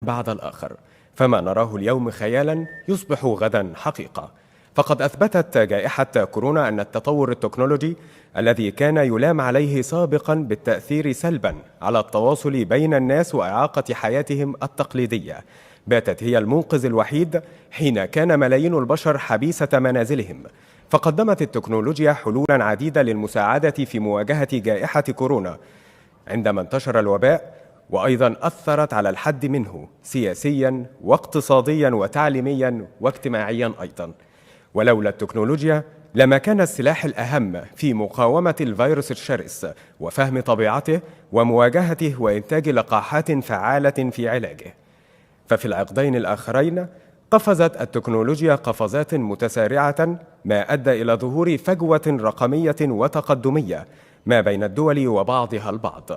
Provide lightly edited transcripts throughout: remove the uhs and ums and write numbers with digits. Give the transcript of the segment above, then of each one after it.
بعد الآخر، فما نراه اليوم خيالا يصبح غدا حقيقة. فقد أثبتت جائحة كورونا أن التطور التكنولوجي الذي كان يلام عليه سابقا بالتأثير سلبا على التواصل بين الناس وإعاقة حياتهم التقليدية باتت هي المنقذ الوحيد حين كان ملايين البشر حبيسة منازلهم. فقدمت التكنولوجيا حلولا عديدة للمساعدة في مواجهة جائحة كورونا عندما انتشر الوباء، وأيضا أثرت على الحد منه سياسيا واقتصاديا وتعليميا واجتماعيا أيضا. ولولا التكنولوجيا لما كان السلاح الأهم في مقاومة الفيروس الشرس وفهم طبيعته ومواجهته وإنتاج لقاحات فعالة في علاجه. ففي العقدين الآخرين قفزت التكنولوجيا قفزات متسارعة، ما أدى إلى ظهور فجوة رقمية وتقدمية ما بين الدول وبعضها البعض.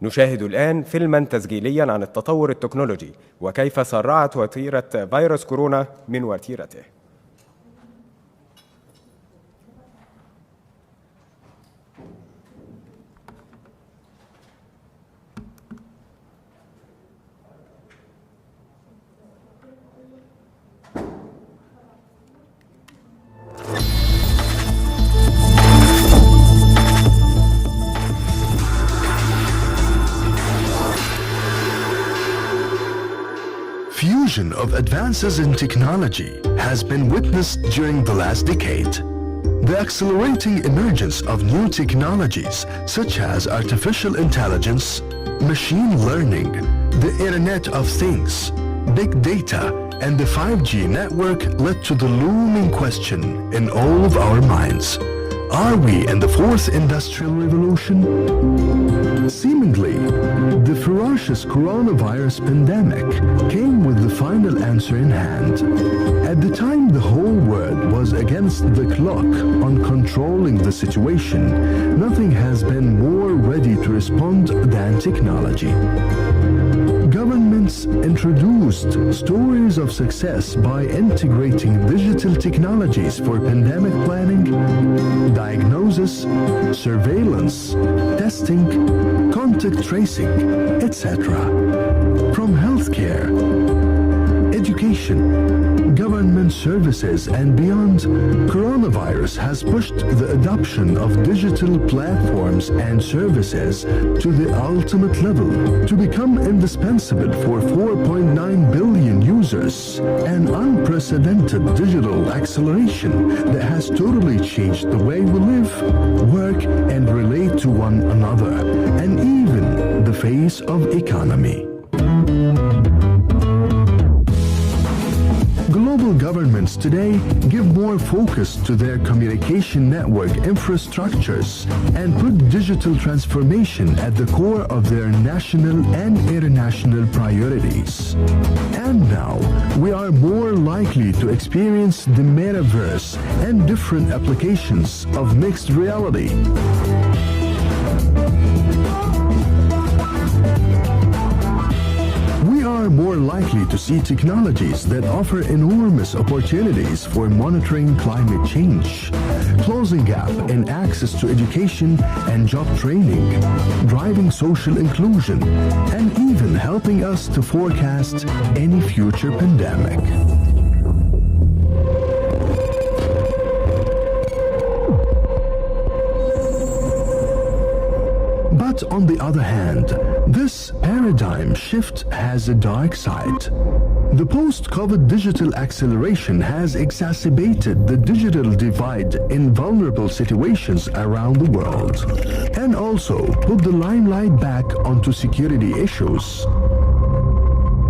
نشاهد الآن فيلما تسجيليا عن التطور التكنولوجي وكيف سرعت وتيرة فيروس كورونا من وتيرته. Fusion of advances in technology has been witnessed during the last decade. The accelerating emergence of new technologies such as artificial intelligence, machine learning, the Internet of Things, big data, and the 5G network led to the looming question in all of our minds. Are we in the fourth industrial revolution? Seemingly, the ferocious coronavirus pandemic came with the final answer in hand. At the time the whole world was against the clock on controlling the situation, nothing has been more ready to respond than technology. Governments introduced stories of success by integrating digital technologies for pandemic planning, diagnosis, surveillance, testing, contact tracing, etc. From healthcare, education, government services and beyond, coronavirus has pushed the adoption of digital platforms and services to the ultimate level to become indispensable for 4.9 billion users, an unprecedented digital acceleration that has totally changed the way we live, work and relate to one another, and even the face of economy. Global governments today give more focus to their communication network infrastructures and put digital transformation at the core of their national and international priorities. And now, we are more likely to experience the metaverse and different applications of mixed reality. More likely to see technologies that offer enormous opportunities for monitoring climate change, closing gap in access to education and job training, driving social inclusion, and even helping us to forecast any future pandemic. But on the other hand, this paradigm shift has a dark side. The post-COVID digital acceleration has exacerbated the digital divide in vulnerable situations around the world, and also put the limelight back onto security issues.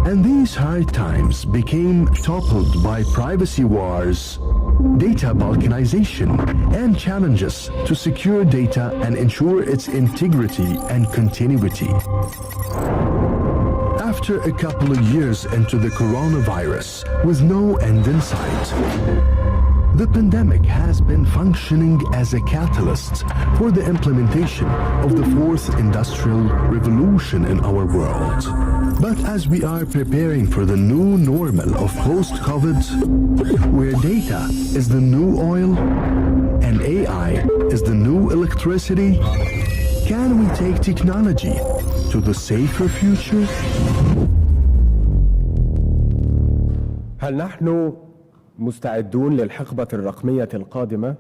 And these hard times became toppled by privacy wars, data balkanization, and challenges to secure data and ensure its integrity and continuity. After a couple of years into the coronavirus with no end in sight, the pandemic has been functioning as a catalyst for the implementation of the fourth industrial revolution in our world. But as we are preparing for the new normal of post-COVID, where data is the new oil and AI is the new electricity, can we take technology to the safer future? هل نحن مستعدون للحقبة الرقمية القادمة؟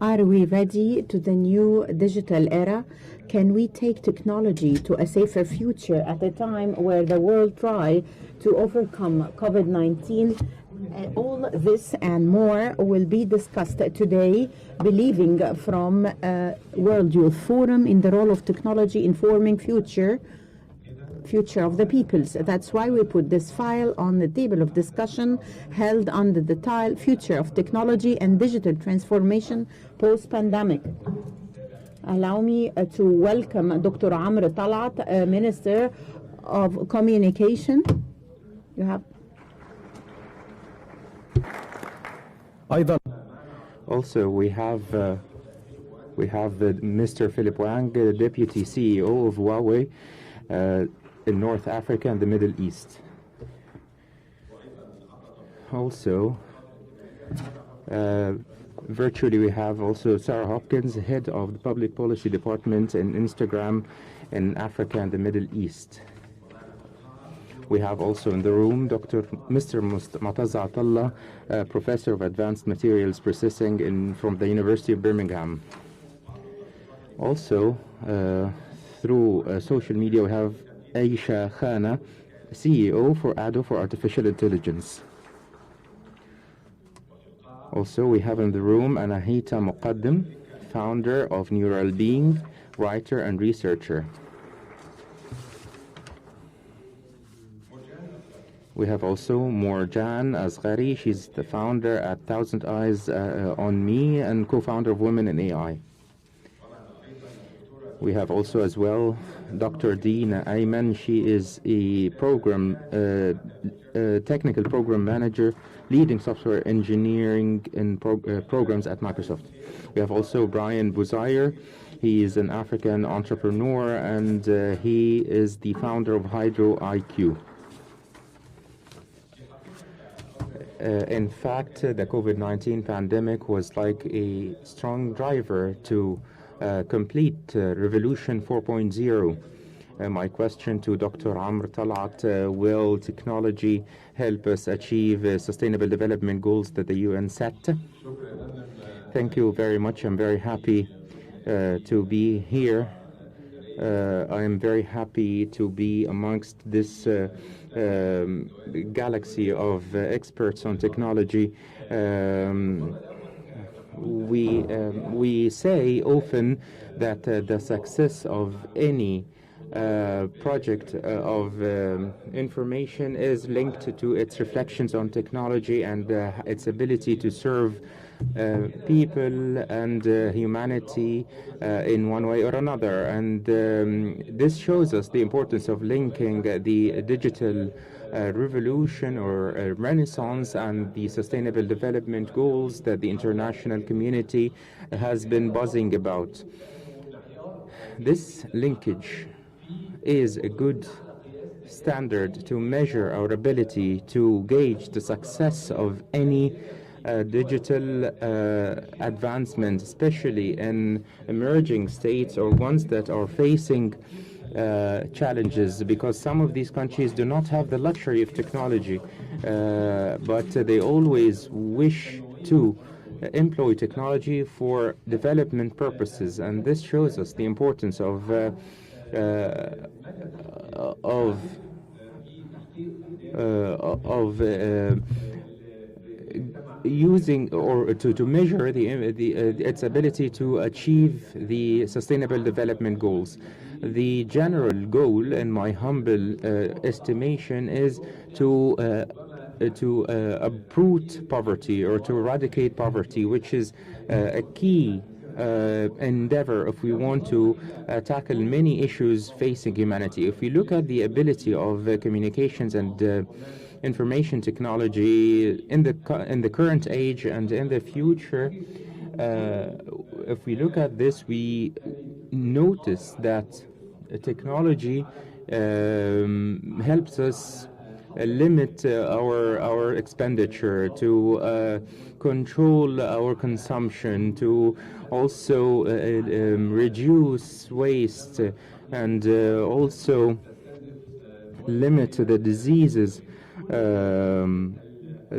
Are we ready to the new digital era? Can we take technology to a safer future at a time where the world try to overcome COVID-19? All this and more will be discussed today, believing from World Youth Forum in the role of technology informing future of the peoples. That's why we put this file on the table of discussion held under the title Future of Technology and Digital Transformation Post-Pandemic. Allow me to welcome Dr. Amr طلعت, Minister of Communication. You have. Also, we have Mr. Philip Wang, Deputy CEO of Huawei in North Africa and the Middle East. Also, virtually we have also Sarah Hopkins, Head of the Public Policy Department in Instagram in Africa and the Middle East. We have also in the room Mr. Mutazza Atalla, Professor of Advanced Materials Processing from the University of Birmingham. Also, through social media, we have Aisha Khana, CEO for ADO for Artificial Intelligence. Also, we have in the room Anahita Muqaddim, founder of Neural Being, writer and researcher. We have also Morjan Asghari. She's the founder at Thousand Eyes on Me and co-founder of Women in AI. We have also as well Dr. Dina Ayman. She is a technical program manager leading software engineering in programs at Microsoft. We have also Brian Buzayer. He is an African entrepreneur and he is the founder of Hydro IQ. In fact, the COVID-19 pandemic was like a strong driver to complete Revolution 4.0. My question to Dr. Amr Talat, will technology help us achieve sustainable development goals that the UN set? Thank you very much. I'm very happy to be here. I am very happy to be amongst this galaxy of experts on technology. We say often that the success of any project of information is linked to its reflections on technology and its ability to serve people and humanity in one way or another. And this shows us the importance of linking the digital revolution or renaissance and the sustainable development goals that the international community has been buzzing about. This linkage is a good standard to measure our ability to gauge the success of any digital advancement, especially in emerging states or ones that are facing challenges, because some of these countries do not have the luxury of technology, but they always wish to employ technology for development purposes, and this shows us the importance of using or to measure its ability to achieve the sustainable development goals. The general goal, in my humble estimation, is to uproot poverty or to eradicate poverty, which is a key endeavor if we want to tackle many issues facing humanity. If we look at the ability of communications and information technology in the current age and in the future, if we look at this, we notice that technology helps us limit our expenditure, to control our consumption, to also reduce waste, and also limit the diseases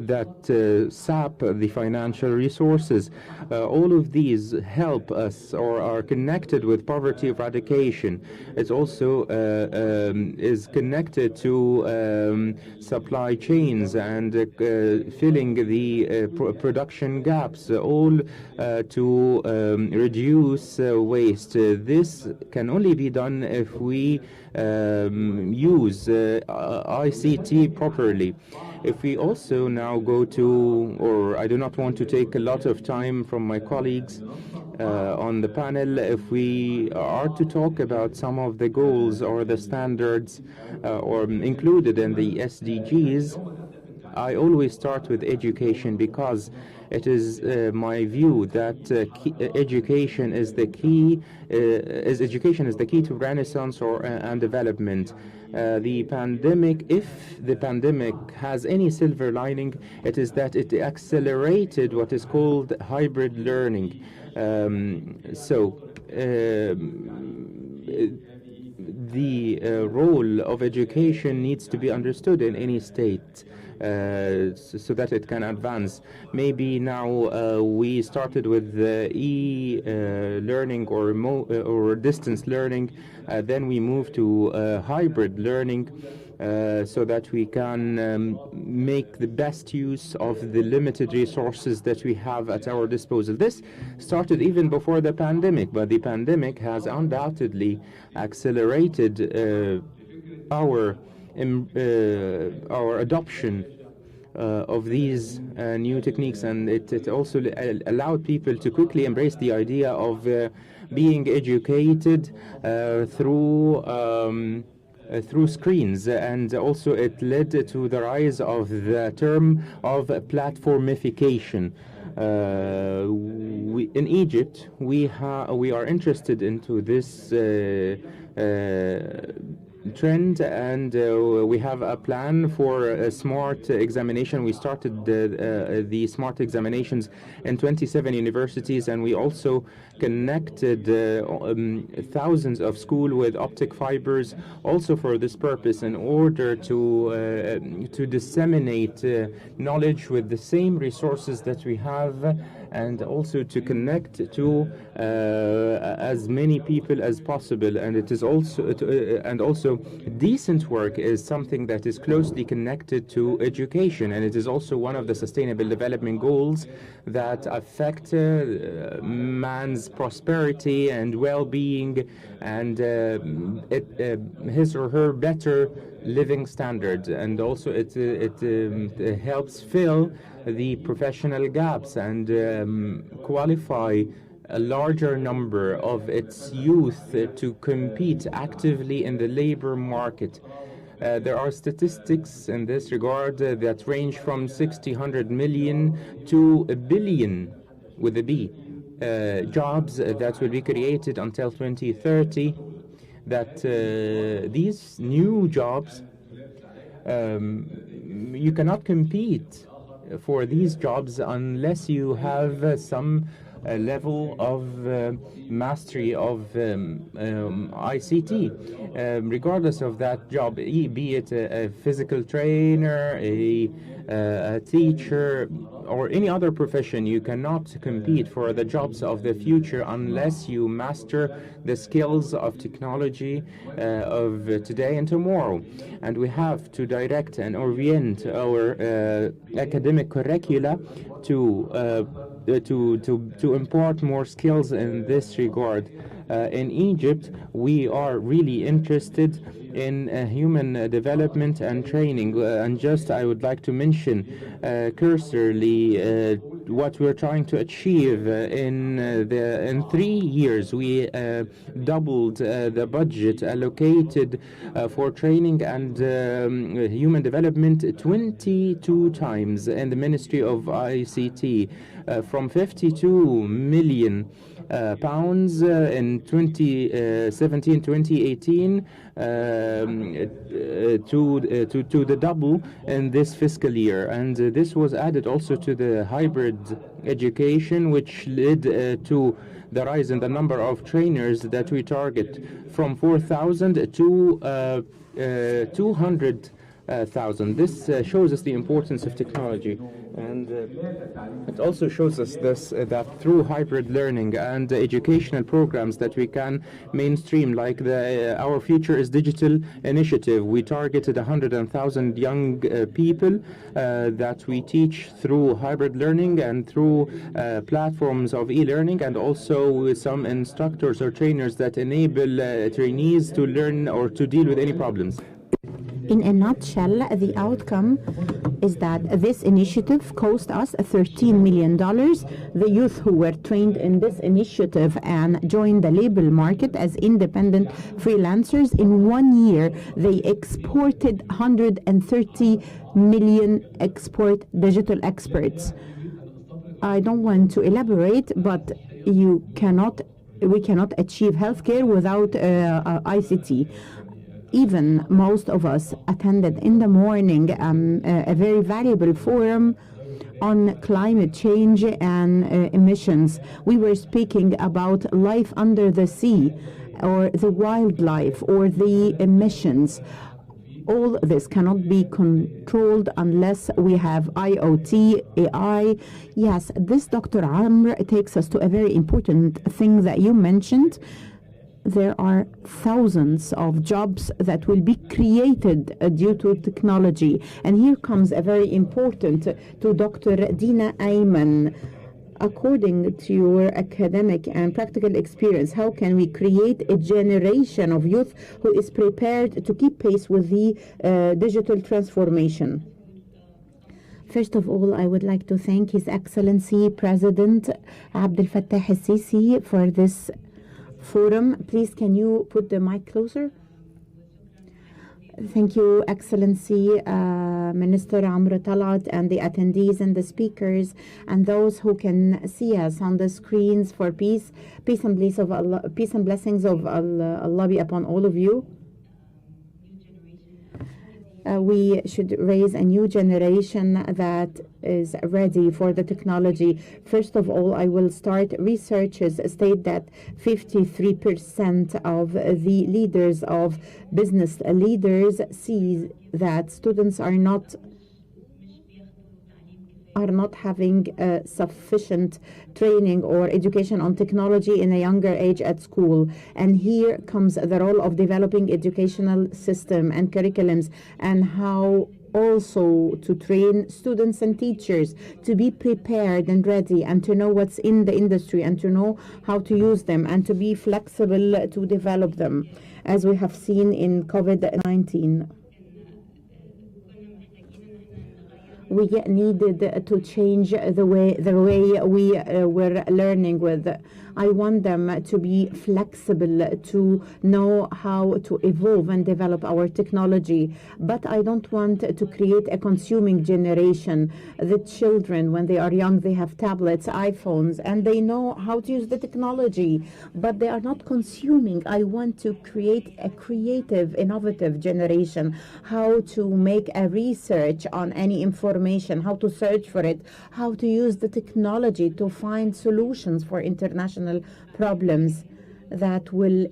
that sap the financial resources. All of these help us or are connected with poverty eradication. It also is connected to supply chains and filling the production gaps, all to reduce waste. This can only be done if we use ICT properly. If we also now go to, or I do not want to take a lot of time from my colleagues on the panel, if we are to talk about some of the goals or the standards or included in the SDGs, I always start with education, because it is my view that education is the key. Education is the key to renaissance and development. The pandemic, if the pandemic has any silver lining, it is that it accelerated what is called hybrid learning. The role of education needs to be understood in any state. So that it can advance. Maybe now we started with e-learning or distance learning, then we move to hybrid learning, so that we can make the best use of the limited resources that we have at our disposal. This started even before the pandemic, but the pandemic has undoubtedly accelerated our adoption of these new techniques, and it also allowed people to quickly embrace the idea of being educated through screens, and also it led to the rise of the term of platformification. In Egypt, we are interested into this trend, and we have a plan for a smart examination. We started the smart examinations in 27 universities, and we also connected thousands of schools with optic fibers also for this purpose, in order to disseminate knowledge with the same resources that we have, and also to connect to as many people as possible. And it is also decent work is something that is closely connected to education, and it is also one of the Sustainable Development Goals that affect man's prosperity and well-being, and his or her better living standard. And also it helps fill the professional gaps and qualify a larger number of its youth to compete actively in the labor market. There are statistics in this regard that range from 600 million to a billion, with a B, jobs that will be created until 2030. That these new jobs, you cannot compete for these jobs unless you have some level of mastery of ICT, regardless of that job, be it a physical trainer, a teacher, or any other profession. You cannot compete for the jobs of the future unless you master the skills of technology of today and tomorrow. And we have to direct and orient our academic curricula to impart more skills in this regard. In Egypt, we are really interested in human development and training. And just I would like to mention cursorily what we're trying to achieve in 3 years. We doubled the budget allocated for training and human development 22 times in the Ministry of ICT, from 52 million pounds in 2017-2018 to the double in this fiscal year. And this was added also to the hybrid education, which led to the rise in the number of trainers that we target from 4,000 to 200 thousand. This shows us the importance of technology, and it also shows us that through hybrid learning and educational programs that we can mainstream, like the Our Future is Digital initiative. We targeted 100,000 young people that we teach through hybrid learning and through platforms of e-learning, and also with some instructors or trainers that enable trainees to learn or to deal with any problems. In a nutshell, the outcome is that this initiative cost us $13 million. The youth who were trained in this initiative and joined the labor market as independent freelancers, in 1 year, they exported 130 million digital experts. I don't want to elaborate, but we cannot achieve healthcare without ICT. Even most of us attended in the morning a very valuable forum on climate change and emissions. We were speaking about life under the sea, or the wildlife, or the emissions. All this cannot be controlled unless we have IoT, AI. Yes, this, Dr. Amr, takes us to a very important thing that you mentioned. There are thousands of jobs that will be created due to technology. And here comes a very important to Dr. Dina Ayman. According to your academic and practical experience, how can we create a generation of youth who is prepared to keep pace with the digital transformation? First of all, I would like to thank His Excellency President Abdel Fattah el-Sisi for this forum. Please, can you put the mic closer? Thank you, Excellency Minister Amrou طلعت, and the attendees and the speakers and those who can see us on the screens. For peace and blessings of Allah be upon all of you. We should raise a new generation that is ready for the technology. First of all, I will start. Researchers state that 53% of the leaders of business leaders see that students are not having sufficient training or education on technology in a younger age at school. And here comes the role of developing educational system and curriculums, and how also to train students and teachers to be prepared and ready, and to know what's in the industry, and to know how to use them, and to be flexible to develop them, as we have seen in COVID-19. We needed to change the way we were learning with. I want them to be flexible, to know how to evolve and develop our technology. But I don't want to create a consuming generation. The children, when they are young, they have tablets, iPhones, and they know how to use the technology, but they are not consuming. I want to create a creative, innovative generation, how to make a research on any information, how to search for it, how to use the technology to find solutions for international problems that will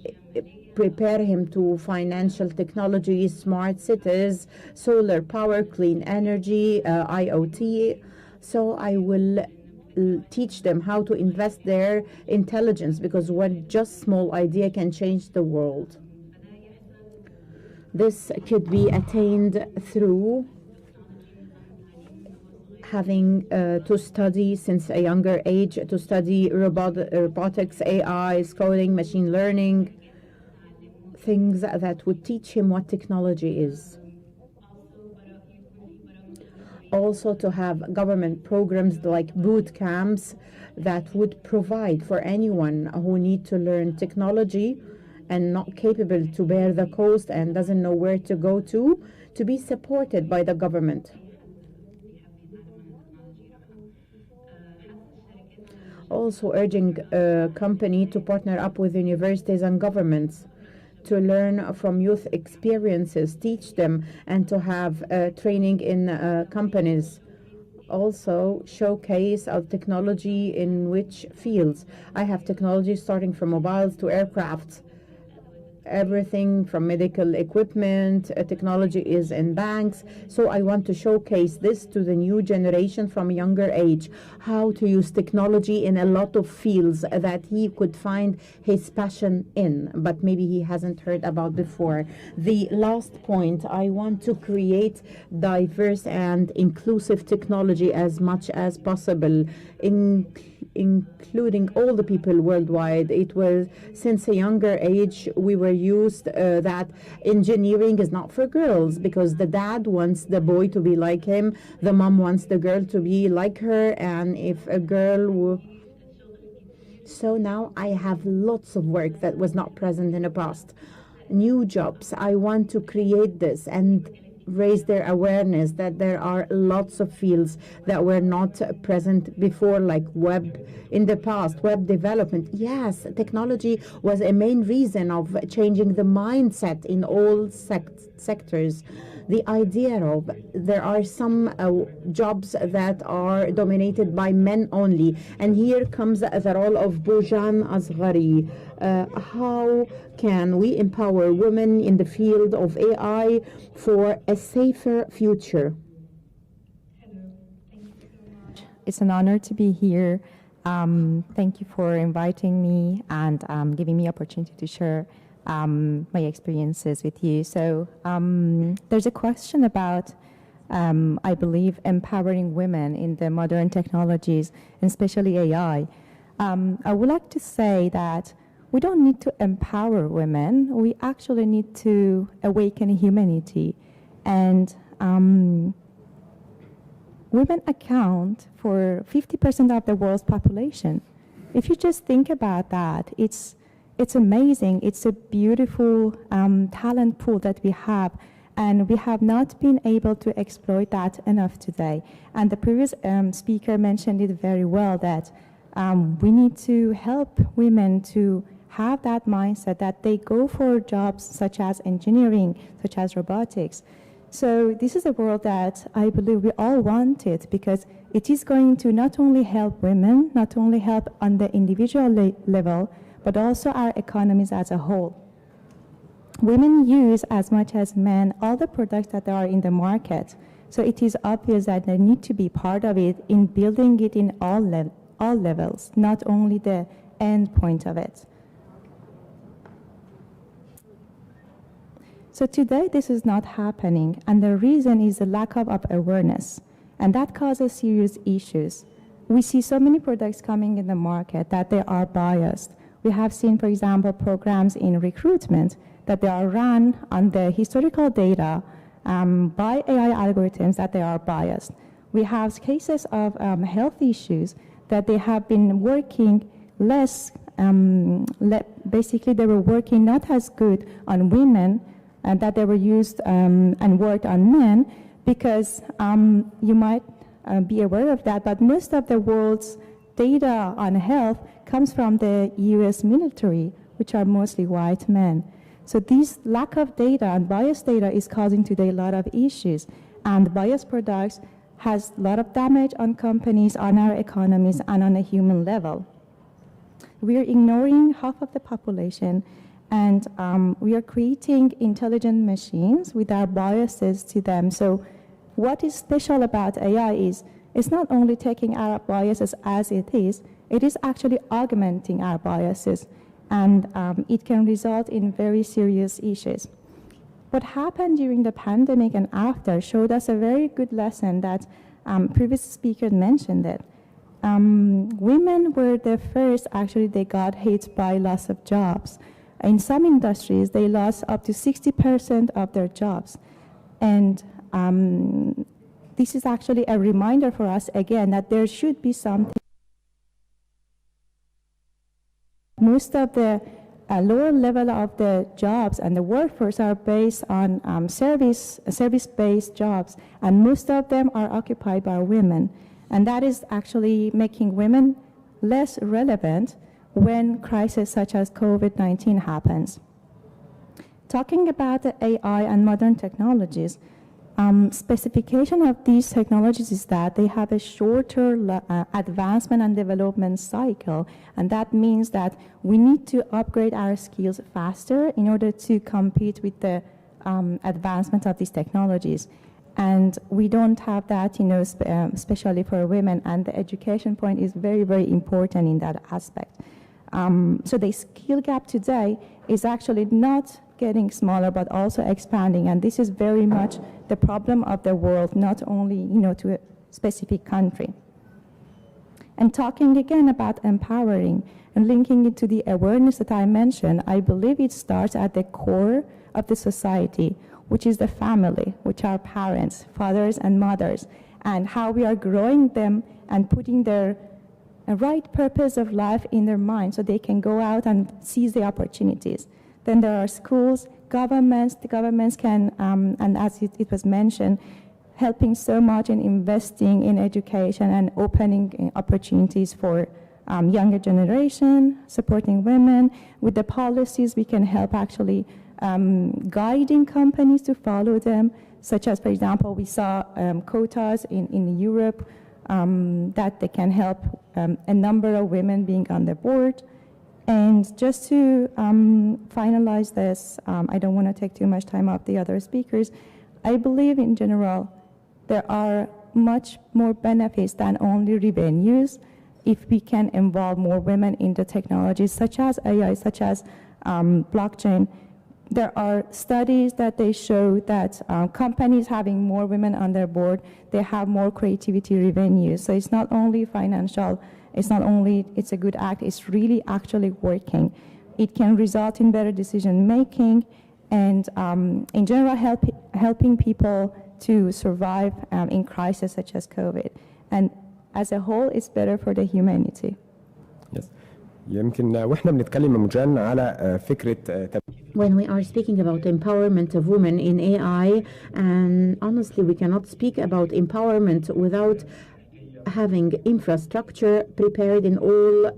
prepare him to financial technology, smart cities, solar power, clean energy, IoT. So I will teach them how to invest their intelligence, because one just small idea can change the world. This could be attained through having to study since a younger age, to study robotics, AI, coding, machine learning, things that would teach him what technology is. Also to have government programs like boot camps that would provide for anyone who need to learn technology and not capable to bear the cost and doesn't know where to go to be supported by the government. Also urging company to partner up with universities and governments to learn from youth experiences, teach them, and to have training in companies. Also showcase of technology in which fields. I have technology starting from mobiles to aircrafts. everything from medical equipment, technology is in banks. So I want to showcase this to the new generation from a younger age, how to use technology in a lot of fields that he could find his passion in, but maybe he hasn't heard about before. The last point, I want to create diverse and inclusive technology as much as possible, including all the people worldwide. It was since a younger age we were used that engineering is not for girls because the dad wants the boy to be like him, the mom wants the girl to be like her, and if a girl so now I have lots of work that was not present in the past. New jobs. I want to create this and raise their awareness that there are lots of fields that were not present before, like web in the past, web development. Yes, technology was a main reason of changing the mindset in all sectors. The idea of there are some jobs that are dominated by men only, and here comes the role of Bojan Asghari. How can we empower women in the field of AI for a safer future? It's an honor to be here. Thank you for inviting me and giving me opportunity to share my experiences with you. So there's a question about, I believe, empowering women in the modern technologies, and especially AI. I would like to say that we don't need to empower women. We actually need to awaken humanity. And women account for 50% of the world's population. If you just think about that, it's amazing. It's a beautiful talent pool that we have, and we have not been able to exploit that enough today. And the previous speaker mentioned it very well, that we need to help women to have that mindset that they go for jobs such as engineering, such as robotics. So this is a world that I believe we all want it, because it is going to not only help women, not only help on the individual level, but also our economies as a whole. Women use, as much as men, all the products that are in the market. So it is obvious that they need to be part of it in building it in all levels, not only the end point of it. So today this is not happening, and the reason is the lack of awareness, and that causes serious issues. We see so many products coming in the market that they are biased. We have seen, for example, programs in recruitment that they are run on the historical data by AI algorithms that they are biased. We have cases of health issues that they have been working less, basically they were working not as good on women, and that they were used and worked on men, because you might be aware of that, but most of the world's data on health comes from the US military, which are mostly white men. So this lack of data and biased data is causing today a lot of issues, and biased products has a lot of damage on companies, on our economies, and on a human level. We are ignoring half of the population, and we are creating intelligent machines with our biases to them. So what is special about AI is it's not only taking our biases as it is actually augmenting our biases, and it can result in very serious issues. What happened during the pandemic and after showed us a very good lesson that previous speaker mentioned it. Women were the first, actually they got hit by loss of jobs. In some industries, they lost up to 60% of their jobs. And this is actually a reminder for us, again, that there should be something. Most of the lower level of the jobs and the workforce are based on service-based jobs, and most of them are occupied by women. And that is actually making women less relevant when crises such as COVID-19 happens. Talking about the AI and modern technologies, specification of these technologies is that they have a shorter advancement and development cycle, and that means that we need to upgrade our skills faster in order to compete with the advancement of these technologies. And we don't have that, especially for women, and the education point is very, very important in that aspect. So the skill gap today is actually not getting smaller, but also expanding, and this is very much the problem of the world, not only, to a specific country. And talking again about empowering and linking it to the awareness that I mentioned, I believe it starts at the core of the society, which is the family, which are parents, fathers and mothers, and how we are growing them and putting their right purpose of life in their mind so they can go out and seize the opportunities. Then there are schools, governments. The governments can, and as it was mentioned, helping so much in investing in education and opening opportunities for younger generation, supporting women. With the policies, we can help actually guiding companies to follow them, such as, for example, we saw quotas in Europe that they can help a number of women being on the board. And just to finalize this, I don't want to take too much time off the other speakers. I believe in general there are much more benefits than only revenues if we can involve more women in the technologies such as AI, such as blockchain. There are studies that they show that companies having more women on their board, they have more creativity revenues. So it's not only financial, it's not only it's a good act, it's really actually working. It can result in better decision making and in general helping people to survive in crises such as COVID. And as a whole, it's better for the humanity. Yes. يمكن واحنا بنتكلم مجان على فكرة when we are speaking about empowerment of women in AI, and honestly we cannot speak about empowerment without having infrastructure prepared in all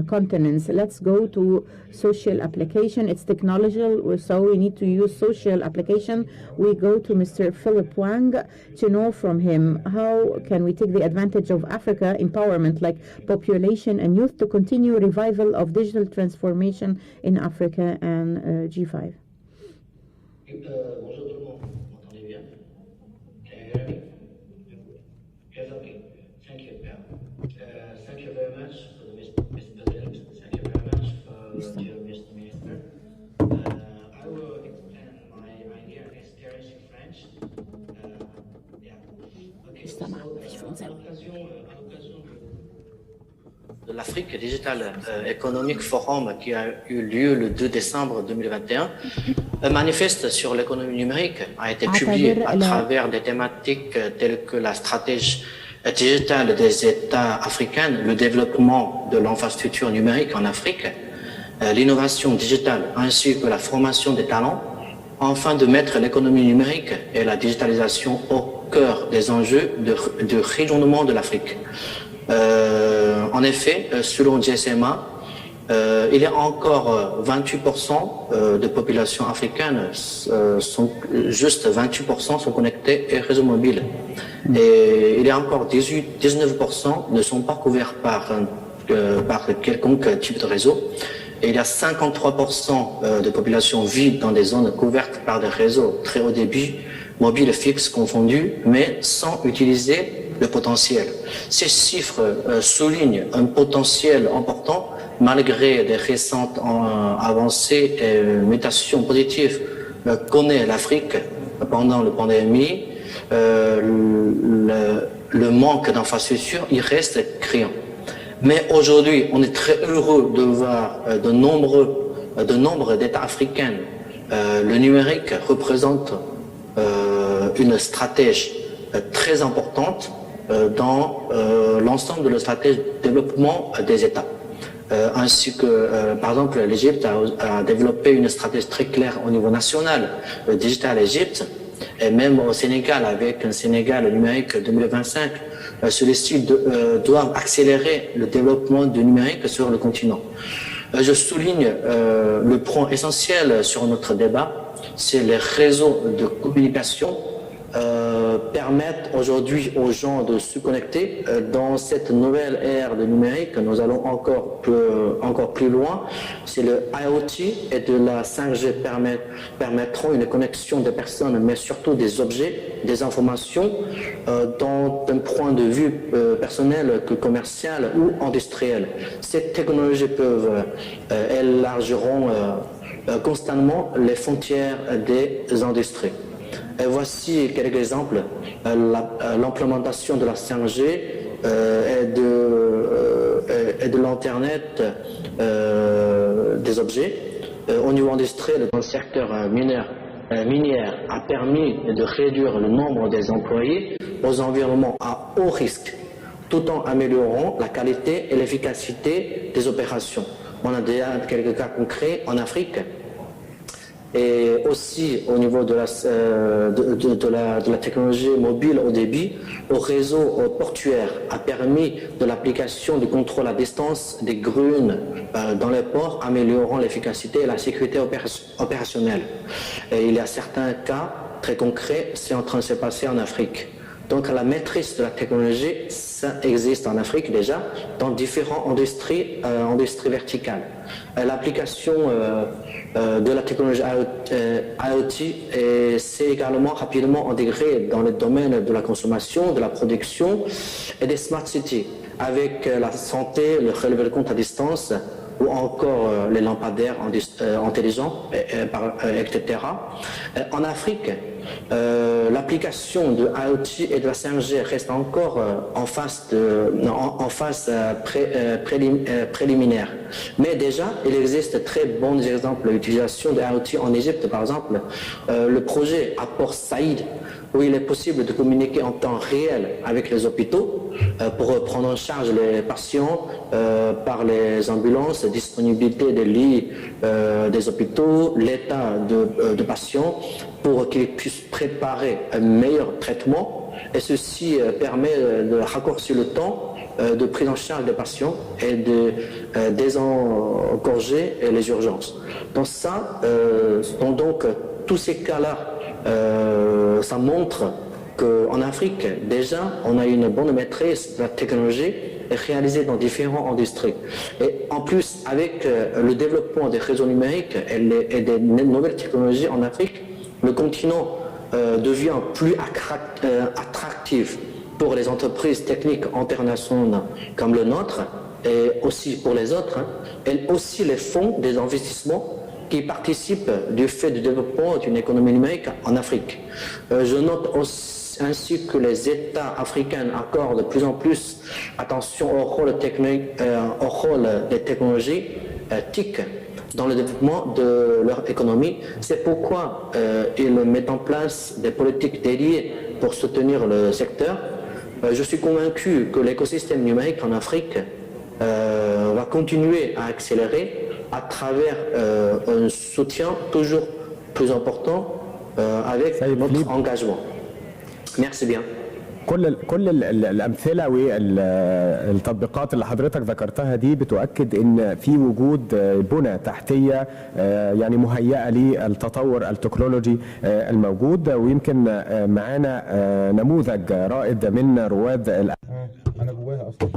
continents. Let's go to social application. It's technological, so we need to use social application. We go to Mr. Philip Wang to know from him how can we take the advantage of Africa empowerment, like population and youth, to continue revival of digital transformation in Africa and G5. Bonjour tout le monde, vous m'entendez bien? Can you hear me? Yes, okay. Thank you. Thank you very much for the Mr. President. Thank you very much for dear Mr. Minister. I will explain my idea and experience in French. De l'Afrique Digital Economic Forum qui a eu lieu le 2 décembre 2021, un manifeste sur l'économie numérique a été publié à travers des thématiques telles que la stratégie digitale des États africains, le développement de l'infrastructure numérique en Afrique, l'innovation digitale ainsi que la formation des talents, afin de mettre l'économie numérique et la digitalisation au cœur des enjeux de rayonnement de l'Afrique. En effet, selon GSMA, il y a encore 28% de population africaine, juste 28% sont connectés aux réseaux mobiles. Et il y a encore 19% ne sont pas couverts par quelconque type de réseau. Et il y a 53% de population vit dans des zones couvertes par des réseaux très haut débit, mobiles fixes confondus, mais sans utiliser le potentiel. Ces chiffres soulignent un potentiel important malgré les récentes avancées et mutations positives connaît l'Afrique pendant la pandémie. Le manque d'infrastructures, il reste criant. Mais aujourd'hui, on est très heureux de voir de nombre d'États africains. Le numérique représente une stratégie très importante dans l'ensemble de la stratégie de développement des États. Ainsi que, par exemple, l'Égypte a développé une stratégie très claire au niveau national, le Digital Égypte, et même au Sénégal, avec un Sénégal numérique 2025, celui-ci doit accélérer le développement du numérique sur le continent. Je souligne le point essentiel sur notre débat, c'est les réseaux de communication permettent aujourd'hui aux gens de se connecter. Dans cette nouvelle ère de numérique, nous allons encore plus loin. C'est le Iot et de la 5G permettront une connexion des personnes, mais surtout des objets, des informations, d'un point de vue personnel que commercial ou industriel. Ces technologies élargiront constamment les frontières des industries. Et voici quelques exemples. L'implémentation de la 5G et de l'Internet des objets au niveau industriel dans le secteur minière a permis de réduire le nombre des employés aux environnements à haut risque, tout en améliorant la qualité et l'efficacité des opérations. On a déjà quelques cas concrets en Afrique. Et aussi au niveau de la technologie mobile au débit, au réseau portuaire a permis de l'application du contrôle à distance des grunes dans les ports, améliorant l'efficacité et la sécurité opérationnelle. Et il y a certains cas très concrets, c'est en train de se passer en Afrique. Donc la maîtrise de la technologie, ça existe en Afrique déjà, dans différentes industries verticales. L'application de la technologie IoT s'est également rapidement intégrée dans le domaine de la consommation, de la production et des smart cities, avec la santé, le relevé de compte à distance, ou encore les lampadaires intelligents, etc. En Afrique, l'application de IoT et de la 5G reste encore en phase préliminaire. Mais déjà, il existe de très bons exemples d'utilisation de IoT en Égypte, par exemple. Le projet à Port Saïd, où il est possible de communiquer en temps réel avec les hôpitaux pour prendre en charge les patients par les ambulances, disponibilité des lits des hôpitaux, l'état de patients pour qu'ils puissent préparer un meilleur traitement. Et ceci permet de raccourcir le temps de prise en charge des patients et de désengorger les urgences. Donc tous ces cas-là, ça montre qu'en Afrique, déjà, on a une bonne maîtrise de la technologie réalisée dans différentes industries. Et en plus, avec le développement des réseaux numériques et des nouvelles technologies en Afrique, le continent devient plus attractif pour les entreprises techniques internationales comme le nôtre, et aussi pour les autres, et aussi les fonds des investissements qui participent du fait du développement d'une économie numérique en Afrique. Je note ainsi que les États africains accordent de plus en plus attention au rôle des technologies TIC dans le développement de leur économie. C'est pourquoi ils mettent en place des politiques dédiées pour soutenir le secteur. Je suis convaincu que l'écosystème numérique en Afrique va continuer à accélérer à travers un soutien toujours plus important avec notre engagement. Merci bien. كل الامثله والتطبيقات اللي حضرتك ذكرتها دي بتؤكد ان في وجود بنى تحتيه يعني مهيئه للتطور التكنولوجي الموجود، ويمكن معانا نموذج رائد من رواد انا جواها اصلا.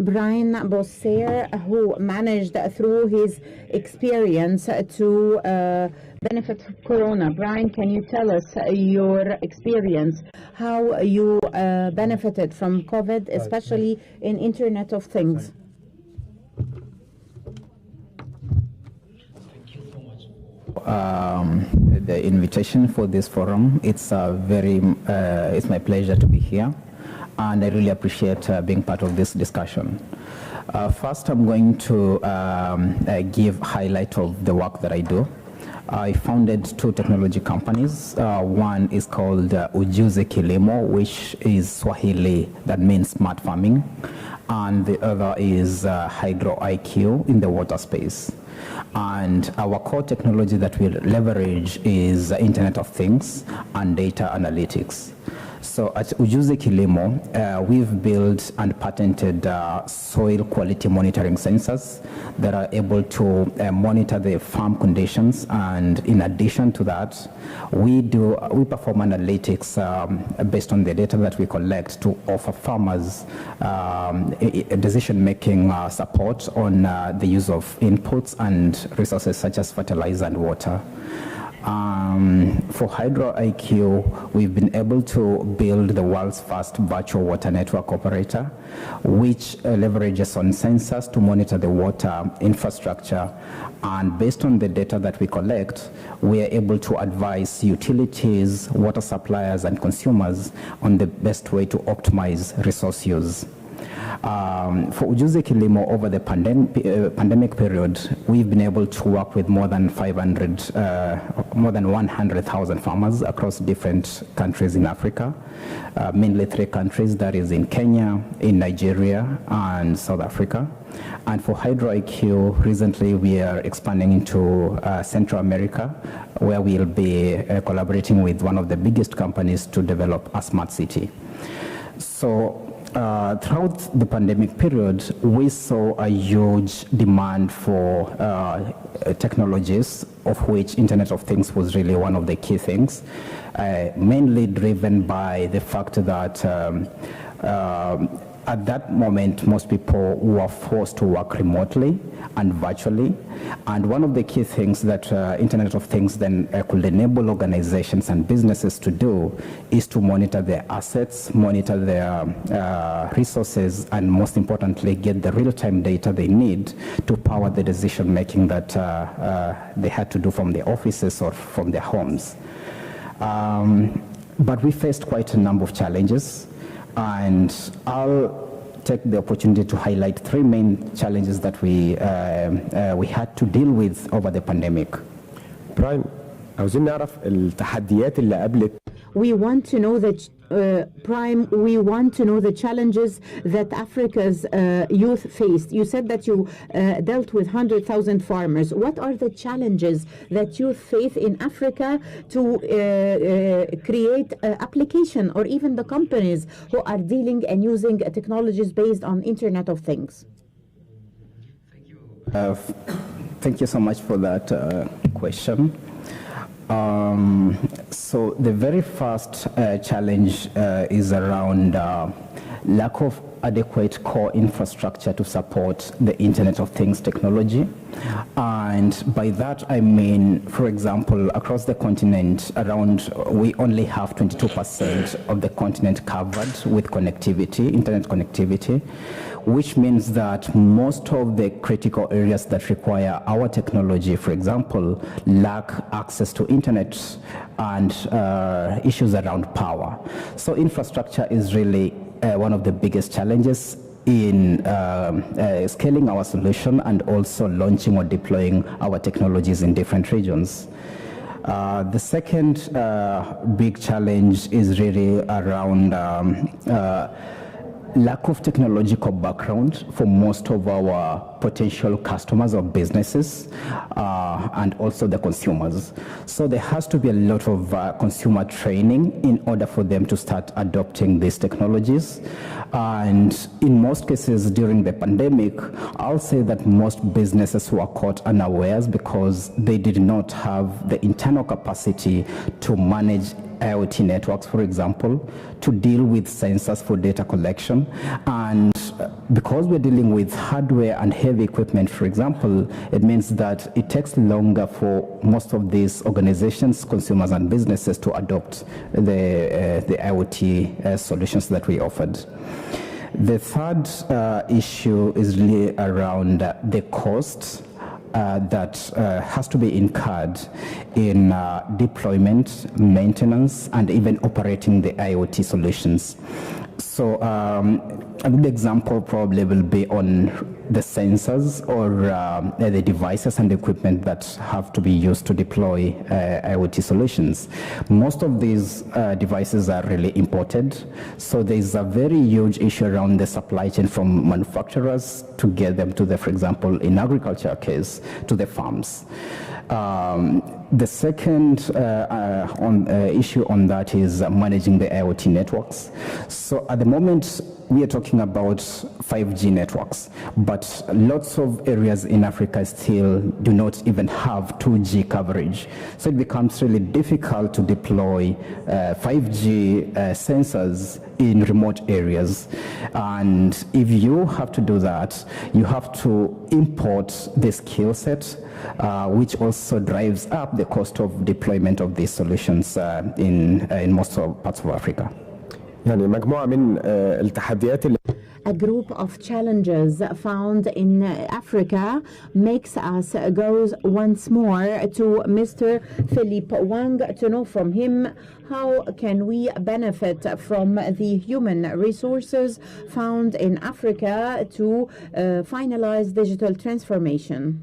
Brian Bosser, who managed through his experience to benefit from Corona. Brian, can you tell us your experience, how you benefited from COVID, especially in Internet of Things? The invitation for this forum, it's my pleasure to be here. And I really appreciate being part of this discussion. First, I'm going to give highlight of the work that I do. I founded 2 technology companies. One is called Ujuzi Kilimo, which is Swahili, that means smart farming. And the other is Hydro IQ in the water space. And our core technology that we leverage is Internet of Things and data analytics. So at Ujuzi Kilimo, we've built and patented soil quality monitoring sensors that are able to monitor the farm conditions. And in addition to that, we perform analytics based on the data that we collect to offer farmers decision-making support on the use of inputs and resources such as fertilizer and water. For Hydro IQ, we've been able to build the world's first virtual water network operator, which leverages on sensors to monitor the water infrastructure. And based on the data that we collect, we are able to advise utilities, water suppliers, and consumers on the best way to optimize resource use. For Ujuzi Kilimo, over the pandemic period, we've been able to work with more than 100,000 farmers across different countries in Africa, mainly 3 countries, that is in Kenya, in Nigeria, and South Africa. And for Hydro IQ, recently we are expanding into Central America, where we'll be collaborating with one of the biggest companies to develop a smart city. So throughout the pandemic period, we saw a huge demand for technologies, of which Internet of Things was really one of the key things, mainly driven by the fact that at that moment, most people were forced to work remotely and virtually. And one of the key things that Internet of Things then could enable organizations and businesses to do is to monitor their assets, monitor their resources, and most importantly, get the real-time data they need to power the decision-making that they had to do from their offices or from their homes. But we faced quite a number of challenges. And I'll take the opportunity to highlight 3 main challenges that we had to deal with over the pandemic. برايم، عاوزين نعرف التحديات اللي قابلت. We want to know that, Prime, we want to know the challenges that Africa's youth faced. You said that you dealt with 100,000 farmers. What are the challenges that youth face in Africa to create application, or even the companies who are dealing and using technologies based on Internet of Things? Thank you so much for that question. So the very first challenge is around lack of adequate core infrastructure to support the Internet of Things technology. And by that I mean, for example, across the continent, we only have 22% of the continent covered with connectivity, internet connectivity, which means that most of the critical areas that require our technology, for example, lack access to internet and issues around power. So infrastructure is really one of the biggest challenges in scaling our solution and also launching or deploying our technologies in different regions. The second big challenge is really around lack of technological background for most of our potential customers or businesses, and also the consumers. So there has to be a lot of consumer training in order for them to start adopting these technologies. And in most cases during the pandemic, I'll say that most businesses were caught unawares because they did not have the internal capacity to manage IoT networks, for example, to deal with sensors for data collection. And because we're dealing with hardware and heavy equipment, for example, it means that it takes longer for most of these organizations, consumers, and businesses to adopt the IoT solutions that we offered. The third issue is really around the cost that has to be incurred in deployment, maintenance, and even operating the IoT solutions. So a good example probably will be on the sensors or the devices and equipment that have to be used to deploy IoT solutions. Most of these devices are really imported, so there's a very huge issue around the supply chain from manufacturers to get them to the, for example, in agriculture case, to the farms. The second issue on that is managing the IoT networks. So at the moment, we are talking about 5G networks, but lots of areas in Africa still do not even have 2G coverage. So it becomes really difficult to deploy 5G sensors in remote areas. And if you have to do that, you have to import the skill set, which also drives up the cost of deployment of these solutions in most parts of Africa. يعني مجموعة من التحديات اللي A group of challenges found in Africa makes us go once more to Mr. Philippe Wang to know from him how can we benefit from the human resources found in Africa to finalize digital transformation.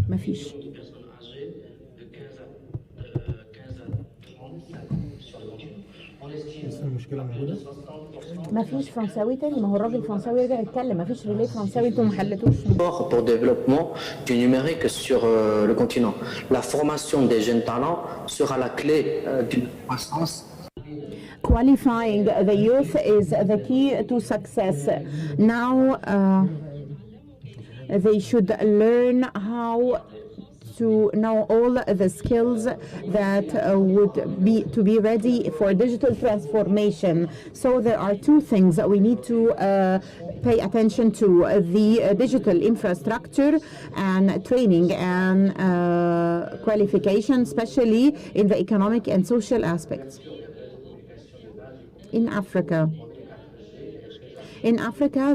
ما فيش المشكلة موجودة؟ ما فيش فرنساوي تاني، ما هو الراجل فرنساوي يرجع يتكلم، ما فيش ريلي فرنساوي انتوا ما حلتوش. Pour le développement du numérique sur le continent. La formation des jeunes talents sera la clé d'une croissance. Qualifying the youth is the key to success. Now they should learn how to know all the skills that would be to be ready for digital transformation. So there are two things that we need to pay attention to: the digital infrastructure and training and qualification, especially in the economic and social aspects. In Africa,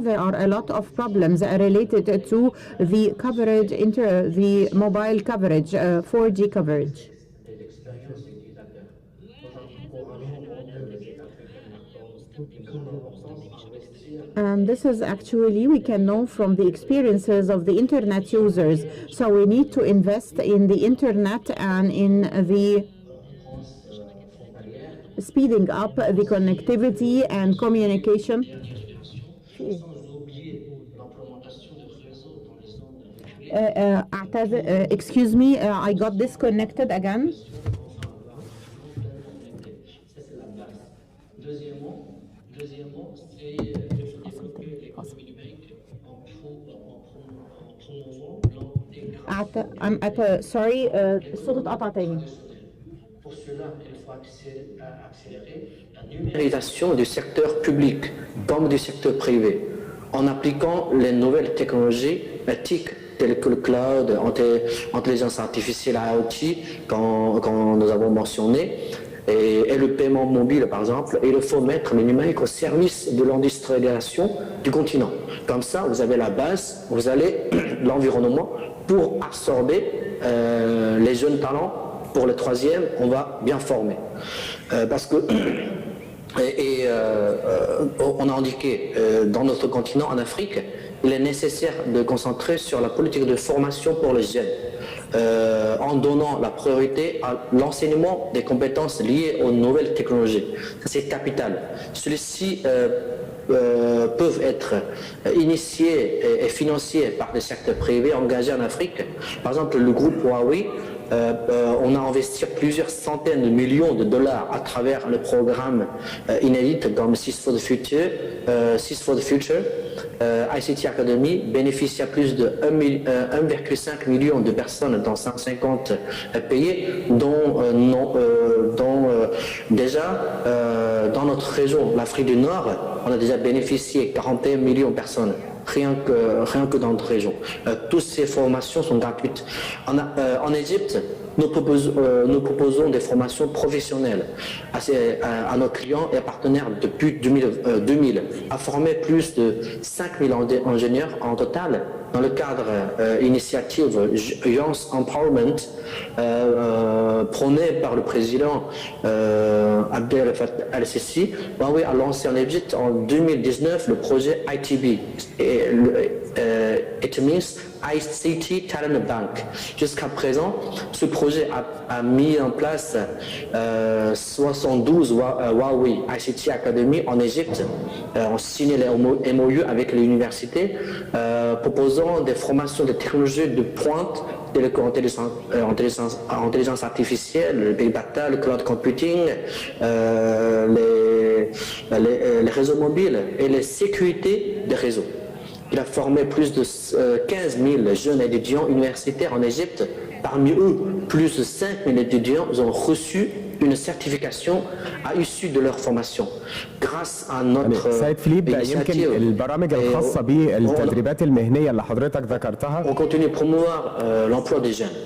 there are a lot of problems related to the coverage, the mobile coverage, 4G coverage. And this is actually, we can know from the experiences of the internet users. So we need to invest in the internet and in the speeding up the connectivity and communication. Excuse me, I got disconnected again. Sorry, الصوت اتقطع تاني. Numérisation du secteur public comme du secteur privé en appliquant les nouvelles technologies éthiques telles que le cloud, intelligence artificielle, IoT, quand nous avons mentionné, et le paiement mobile par exemple. Et il faut mettre le numérique au service de l'industrialisation du continent. Comme ça, vous avez la base, vous avez l'environnement pour absorber les jeunes talents. Pour le troisième, on va bien former. Parce que, on a indiqué dans notre continent, en Afrique, il est nécessaire de concentrer sur la politique de formation pour les jeunes, en donnant la priorité à l'enseignement des compétences liées aux nouvelles technologies. C'est capital. Celui-ci peuvent être initiés et financés par les secteurs privés engagés en Afrique. Par exemple, le groupe Huawei, on a investi plusieurs centaines de millions de dollars à travers le programme inédit comme Six for the Future. ICT Academy bénéficie à plus de 1,5 million de personnes dans 150 pays, dont déjà dans notre région, l'Afrique du Nord, on a déjà bénéficié 41 millions de personnes. Rien que dans notre région. Toutes ces formations sont gratuites. En Égypte, nous proposons des formations professionnelles à nos clients et partenaires depuis 2000, à former plus de 5000 ingénieurs en total. dans le cadre initiative Young Empowerment prônée par le président Abdel Fattah al-Sisi, Huawei a lancé en Égypte en 2019 le projet ITB, it means ICT Talent Bank. Jusqu'à présent, ce projet a mis en place 72 Huawei ICT Academy en Égypte. On signe les MOU avec les universités proposant des formations de technologies de pointe telles que intelligence artificielle, le big data, le cloud computing, les réseaux mobiles et les sécurités des réseaux. Il a formé plus de 15 000 jeunes étudiants universitaires en Égypte. Parmi eux, plus de 5 000 étudiants ont reçu une certification à l'issue de leur formation. Grâce à notre سيد فيليب، يمكن البرامج الخاصة بالتدريبات المهنية اللي حضرتك ذكرتها on continue de promouvoir l'emploi des jeunes.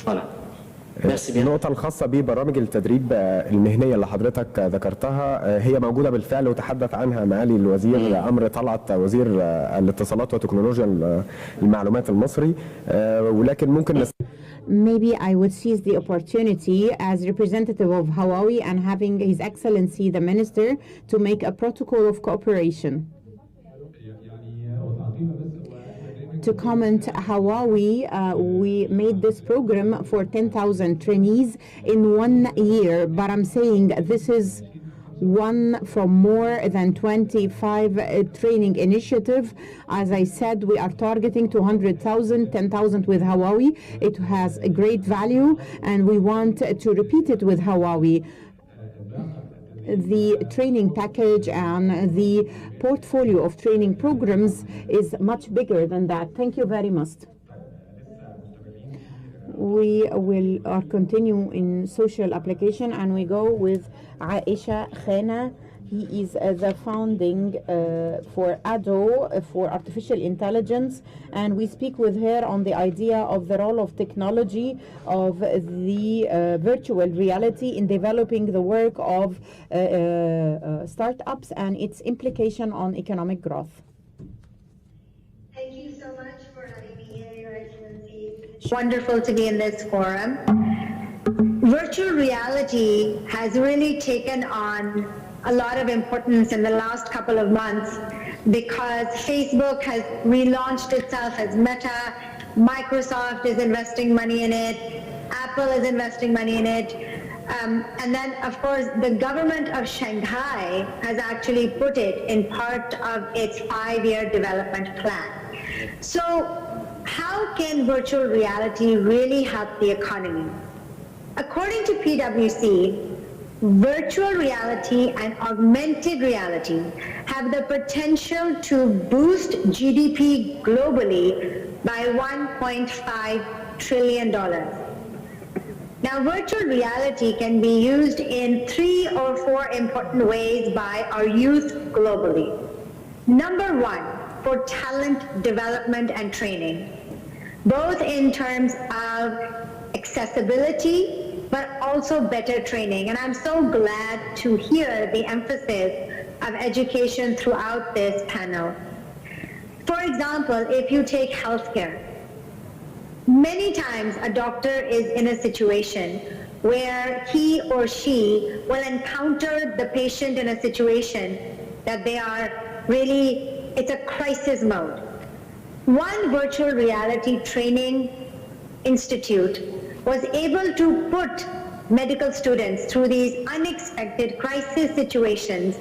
Voilà. النقطة الخاصة ببرامج التدريب المهنية اللي حضرتك ذكرتها هي موجودة بالفعل، وتحدث عنها معالي الوزير عمرو طلعت وزير الاتصالات وتكنولوجيا المعلومات المصري، ولكن ممكن Maybe I would seize the opportunity as representative of Huawei and having His Excellency the Minister to make a protocol of cooperation. To comment, Huawei, we made this program for 10,000 trainees in 1 year, but I'm saying this is one from more than 25 training initiative. As I said, we are targeting 200,000, 10,000 with Huawei. It has a great value, and we want to repeat it with Huawei. The training package and the portfolio of training programs is much bigger than that. Thank you very much. We will continue in social application, and we go with Aisha Khana. He is the founding for ADO for artificial intelligence, and we speak with her on the idea of the role of technology, of the virtual reality in developing the work of startups and its implication on economic growth. Thank you so much for having me here, Your Excellency. Wonderful to be in this forum. Virtual reality has really taken on a lot of importance in the last couple of months because Facebook has relaunched itself as Meta, Microsoft is investing money in it, Apple is investing money in it, and then of course the government of Shanghai has actually put it in part of its 5-year development plan. So how can virtual reality really help the economy? According to PwC, virtual reality and augmented reality have the potential to boost GDP globally by $1.5 trillion. Now, virtual reality can be used in 3 or 4 important ways by our youth globally. Number 1, for talent development and training, both in terms of accessibility but also better training. And I'm so glad to hear the emphasis of education throughout this panel. For example, if you take healthcare, many times a doctor is in a situation where he or she will encounter the patient in a situation that they are really, it's a crisis mode. One virtual reality training institute was able to put medical students through these unexpected crisis situations,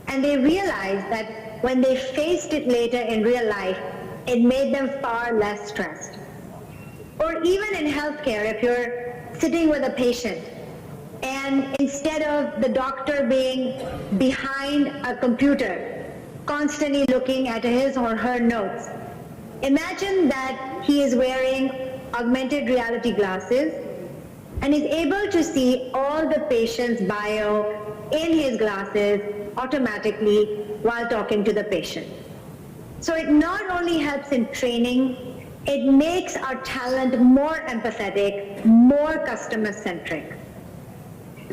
and they realized that when they faced it later in real life, it made them far less stressed. Or even in healthcare, if you're sitting with a patient and instead of the doctor being behind a computer, constantly looking at his or her notes, imagine that he is wearing augmented reality glasses and is able to see all the patient's bio in his glasses automatically while talking to the patient. So it not only helps in training, it makes our talent more empathetic, more customer-centric.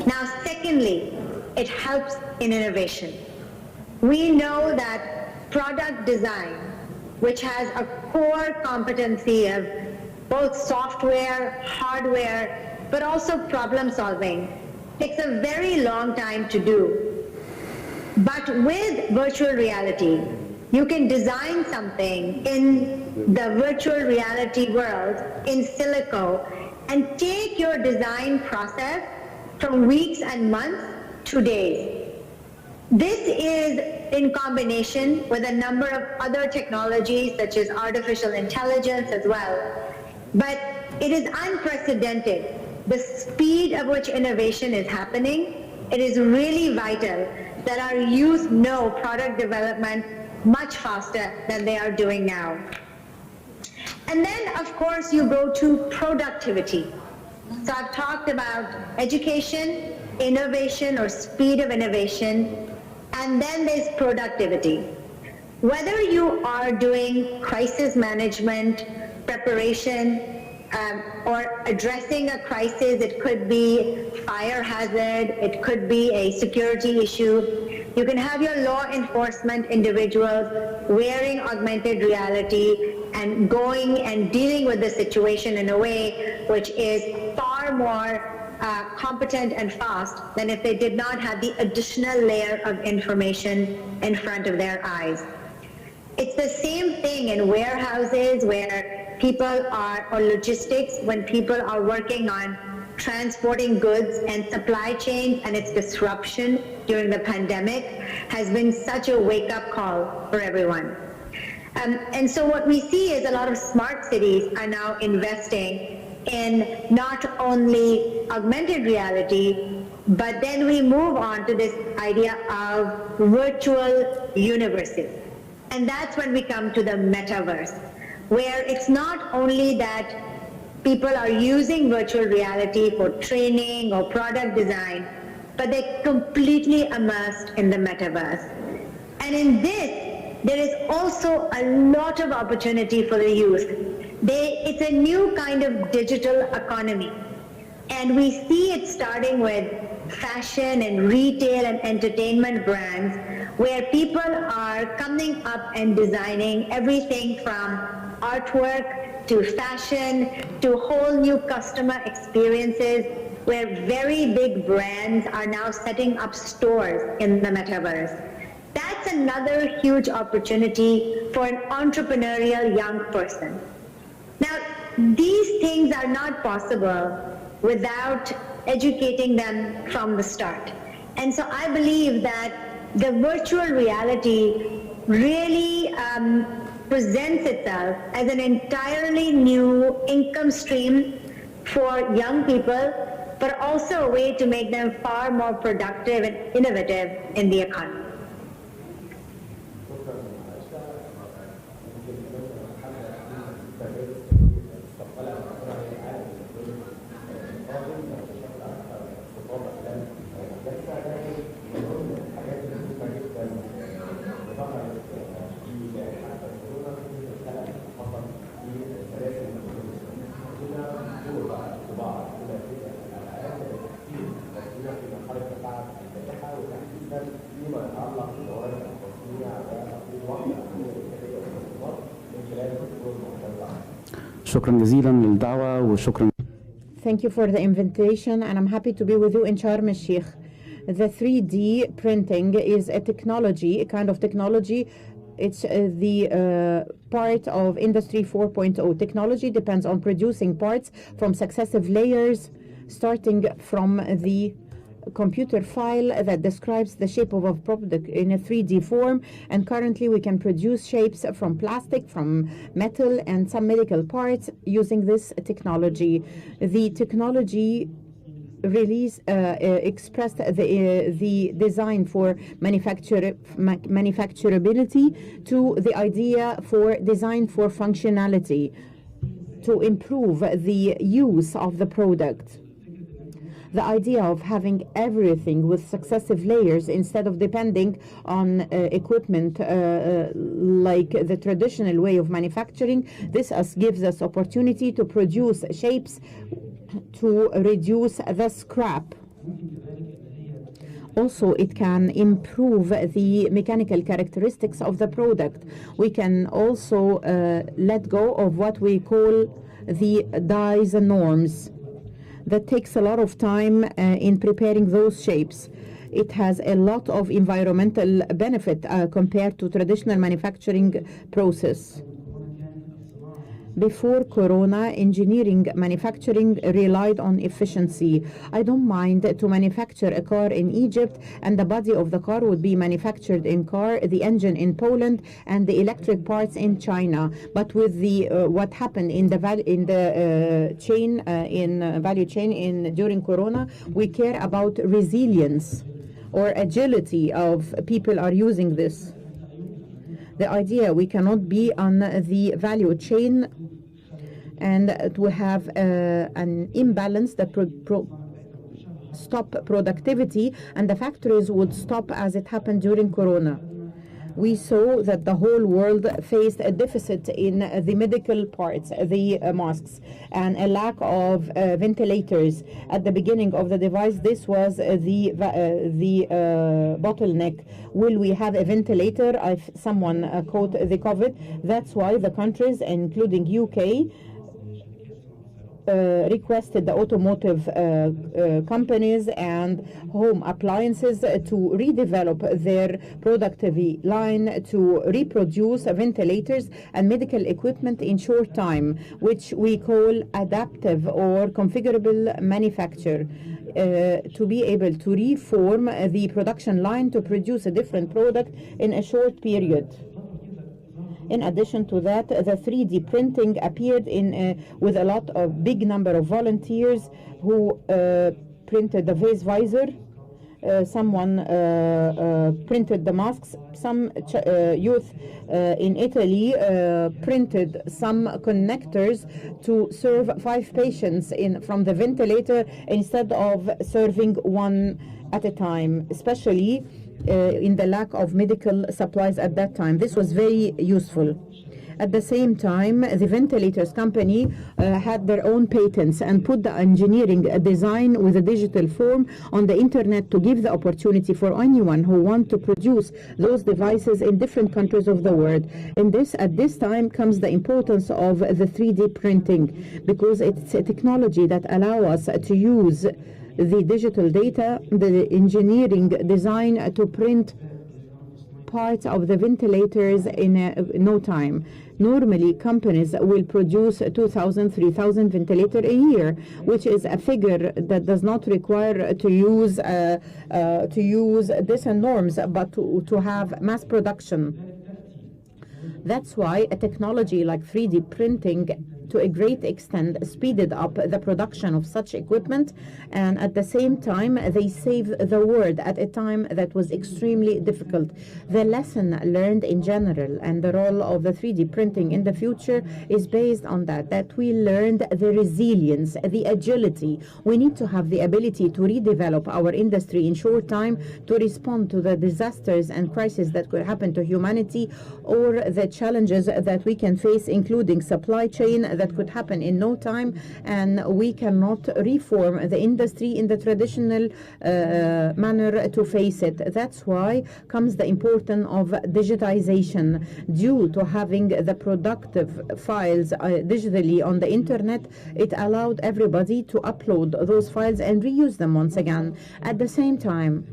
Now, secondly, it helps in innovation. We know that product design which has a core competency of both software, hardware, but also problem solving. Takes a very long time to do. But with virtual reality, you can design something in the virtual reality world in silico and take your design process from weeks and months to days. This is in combination with a number of other technologies such as artificial intelligence as well. But it is unprecedented. The speed at which innovation is happening, it is really vital that our youth know product development much faster than they are doing now. And then, of course, you go to productivity. So I've talked about education, innovation or speed of innovation, and then there's productivity. Whether you are doing crisis management, preparation, or addressing a crisis, it could be fire hazard, it could be a security issue. You can have your law enforcement individuals wearing augmented reality and going and dealing with the situation in a way which is far more competent and fast than if they did not have the additional layer of information in front of their eyes. It's the same thing in warehouses where people are, or logistics, when people are working on transporting goods and supply chains, and its disruption during the pandemic has been such a wake-up call for everyone. And so what we see is a lot of smart cities are now investing in not only augmented reality, but then we move on to this idea of virtual universes. And that's when we come to the metaverse, where it's not only that people are using virtual reality for training or product design, but they're completely immersed in the metaverse. And in this, there is also a lot of opportunity for the youth. It's a new kind of digital economy. And we see it starting with fashion and retail and entertainment brands, where people are coming up and designing everything from artwork to fashion to whole new customer experiences, where very big brands are now setting up stores in the metaverse. That's another huge opportunity for an entrepreneurial young person. Now, these things are not possible without educating them from the start. And so I believe that the virtual reality really presents itself as an entirely new income stream for young people, but also a way to make them far more productive and innovative in the economy. شكرا جزيلا للدعوة وشكرا. Thank you for the invitation, and I'm happy to be with you in Sharm el-Sheikh. The 3D printing is a technology, a kind of technology. It's the part of Industry 4.0. Technology depends on producing parts from successive layers, starting from the computer file that describes the shape of a product in a 3D form, and currently we can produce shapes from plastic, from metal, and some medical parts using this technology. The technology expressed the design for manufacturability to the idea for design for functionality to improve the use of the product. The idea of having everything with successive layers instead of depending on equipment like the traditional way of manufacturing, this gives us opportunity to produce shapes to reduce the scrap. Also, it can improve the mechanical characteristics of the product. We can also let go of what we call the dies and norms. That takes a lot of time in preparing those shapes. It has a lot of environmental benefit compared to traditional manufacturing process. Before Corona, engineering manufacturing relied on efficiency. I don't mind to manufacture a car in Egypt and the body of the car would be manufactured in car, the engine in Poland and the electric parts in China. But with the what happened in the value chain during Corona, we care about resilience or agility of people are using this. The idea we cannot be on the value chain and to have an imbalance that stop productivity, and the factories would stop as it happened during Corona. We saw that the whole world faced a deficit in the medical parts, the masks, and a lack of ventilators. At the beginning of the device, this was the bottleneck. Will we have a ventilator if someone caught the COVID? That's why the countries, including UK, requested the automotive companies and home appliances to redevelop their productivity line to reproduce ventilators and medical equipment in short time, which we call adaptive or configurable manufacture, to be able to reform the production line to produce a different product in a short period. In addition to that, the 3D printing appeared with a lot of big number of volunteers who printed the face visor. Someone printed the masks. Some youth in Italy printed some connectors to serve 5 patients from the ventilator instead of serving one at a time, especially in the lack of medical supplies at that time. This was very useful. At the same time, the ventilators company had their own patents and put the engineering design with a digital form on the internet to give the opportunity for anyone who want to produce those devices in different countries of the world. And at this time comes the importance of the 3D printing, because it's a technology that allows us to use the digital data, the engineering design to print parts of the ventilators in no time. Normally, companies will produce 2,000, 3,000 ventilators a year, which is a figure that does not require to use this and norms, but to have mass production. That's why a technology like 3D printing to a great extent speeded up the production of such equipment, and at the same time they saved the world at a time that was extremely difficult. The lesson learned in general and the role of the 3D printing in the future is based on that we learned the resilience, the agility. We need to have the ability to redevelop our industry in short time to respond to the disasters and crises that could happen to humanity, or the challenges that we can face, including supply chain that could happen in no time, and we cannot reform the industry in the traditional manner to face it. That's why comes the importance of digitization. Due to having the productive files digitally on the internet, it allowed everybody to upload those files and reuse them once again. At the same time,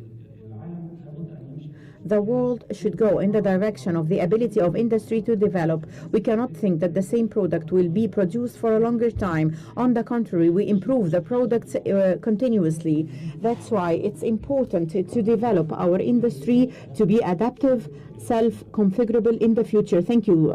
the world should go in the direction of the ability of industry to develop. We cannot think that the same product will be produced for a longer time. On the contrary, we improve the products continuously. That's why it's important to develop our industry to be adaptive, self-configurable in the future. Thank you.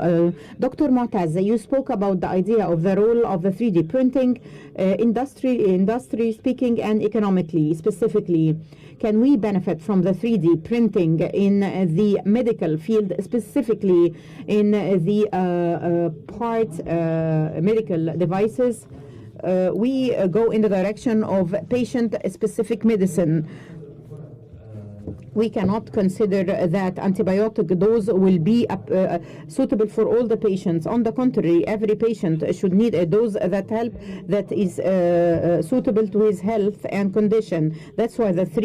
Dr. Mu'taz, you spoke about the idea of the role of the 3D printing, industry speaking, and economically, specifically. Can we benefit from the 3D printing in the medical field, specifically in the medical devices? We go in the direction of patient-specific medicine. We cannot consider that antibiotic dose will be suitable for all the patients. On the contrary, every patient should need a dose that is suitable to his health and condition. That's why that's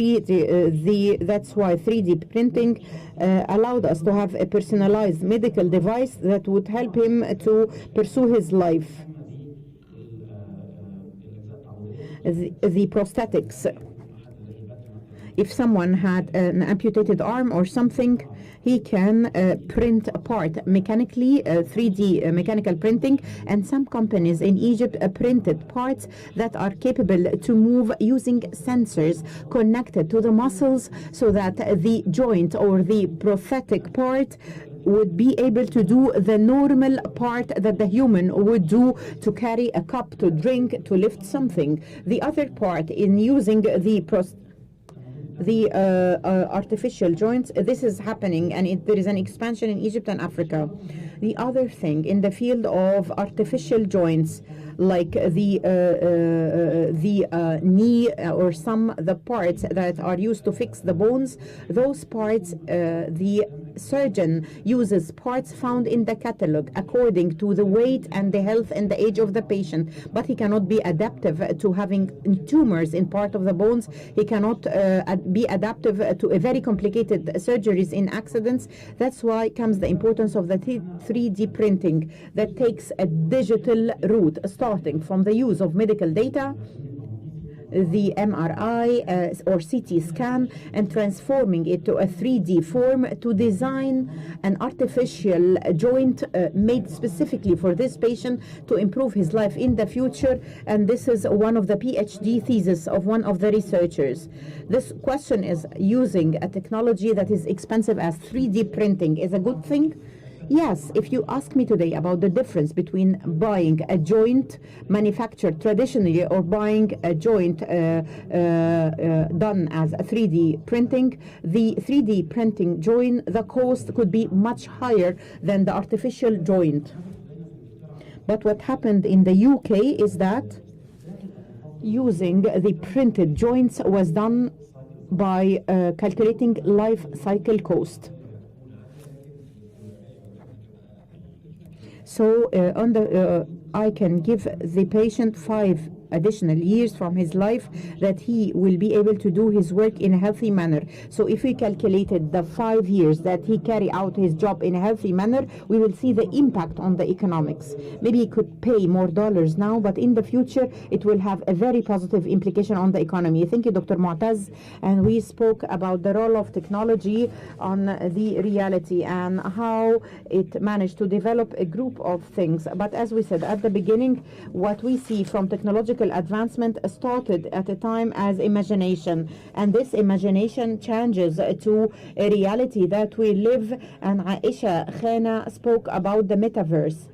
why 3D printing allowed us to have a personalized medical device that would help him to pursue his life. The prosthetics. If someone had an amputated arm or something, he can print a part mechanically, 3D mechanical printing, and some companies in Egypt printed parts that are capable to move using sensors connected to the muscles, so that the joint or the prosthetic part would be able to do the normal part that the human would do, to carry a cup, to drink, to lift something. The other part in using the artificial joints, this is happening, and there is an expansion in Egypt and Africa. The other thing in the field of artificial joints, like the knee or the parts that are used to fix the bones, those parts, the surgeon uses parts found in the catalog according to the weight and the health and the age of the patient, but he cannot be adaptive to having tumors in part of the bones. He cannot be adaptive to a very complicated surgeries in accidents. That's why comes the importance of the 3D printing that takes a digital route, starting from the use of medical data, the MRI or CT scan, and transforming it to a 3D form to design an artificial joint made specifically for this patient to improve his life in the future. And this is one of the PhD thesis of one of the researchers. This question is, using a technology that is expensive as 3D printing is a good thing? Yes, if you ask me today about the difference between buying a joint manufactured traditionally or buying a joint done as a 3D printing, the 3D printing joint, the cost could be much higher than the artificial joint. But what happened in the UK is that using the printed joints was done by calculating life cycle cost. So I can give the patient 5 additional years from his life that he will be able to do his work in a healthy manner. So if we calculated the 5 years that he carry out his job in a healthy manner, we will see the impact on the economics. Maybe he could pay more dollars now, but in the future it will have a very positive implication on the economy. Thank you, Dr. Mu'taz. And we spoke about the role of technology on the reality and how it managed to develop a group of things. But as we said at the beginning, what we see from technological advancement started at a time as imagination, and this imagination changes to a reality that we live. And Aisha Khana spoke about the metaverse.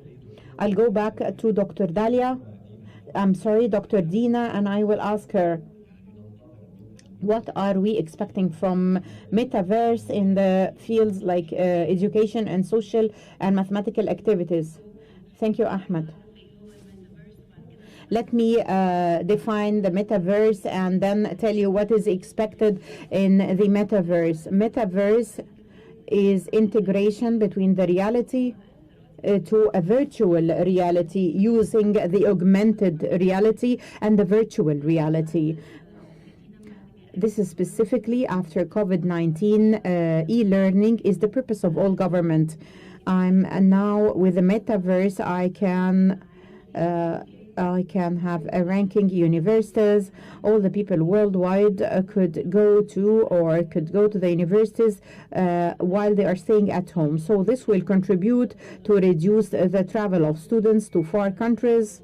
I'll go back to Dr. Dr. Dina, and I will ask her, what are we expecting from metaverse in the fields like education and social and mathematical activities? Thank you, Ahmed. Let me define the metaverse and then tell you what is expected in the metaverse. Metaverse is integration between the reality to a virtual reality, using the augmented reality and the virtual reality. This is specifically after COVID-19. E-learning is the purpose of all government. Now with the metaverse, I can have a ranking universities. All the people worldwide could go to the universities while they are staying at home. So this will contribute to reduce the travel of students to far countries,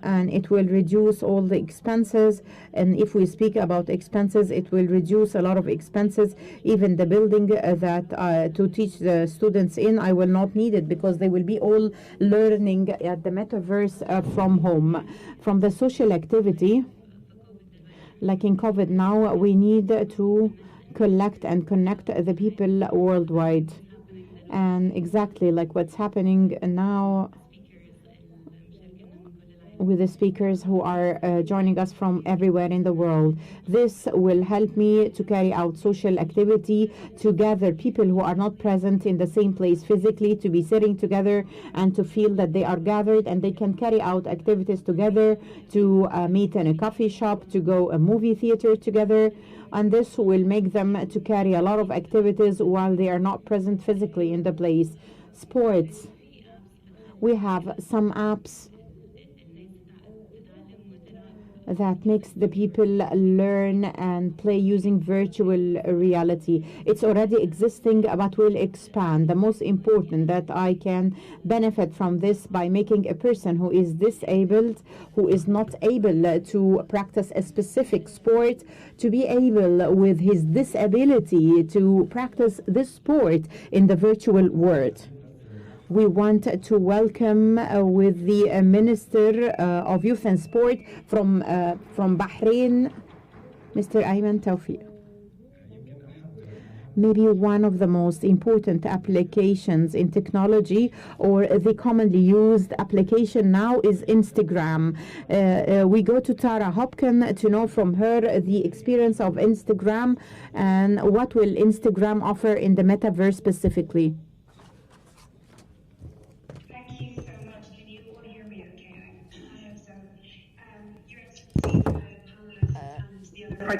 and it will reduce all the expenses. And if we speak about expenses, it will reduce a lot of expenses. Even the building that to teach the students in, I will not need it, because they will be all learning at the metaverse from home. From the social activity, like in COVID now, we need to collect and connect the people worldwide. And exactly like what's happening now, with the speakers who are joining us from everywhere in the world. This will help me to carry out social activity, to gather people who are not present in the same place physically, to be sitting together and to feel that they are gathered and they can carry out activities together, to meet in a coffee shop, to go a movie theater together. And this will make them to carry a lot of activities while they are not present physically in the place. Sports. We have some apps that makes the people learn and play using virtual reality. It's already existing, but will expand. The most important that I can benefit from this by making a person who is disabled, who is not able to practice a specific sport, to be able with his disability to practice this sport in the virtual world. We want to welcome with the Minister of Youth and Sport from Bahrain, Mr. Ayman Tawfiq. Maybe one of the most important applications in technology, or the commonly used application now, is Instagram. We go to Tara Hopkin to know from her the experience of Instagram and what will Instagram offer in the metaverse specifically.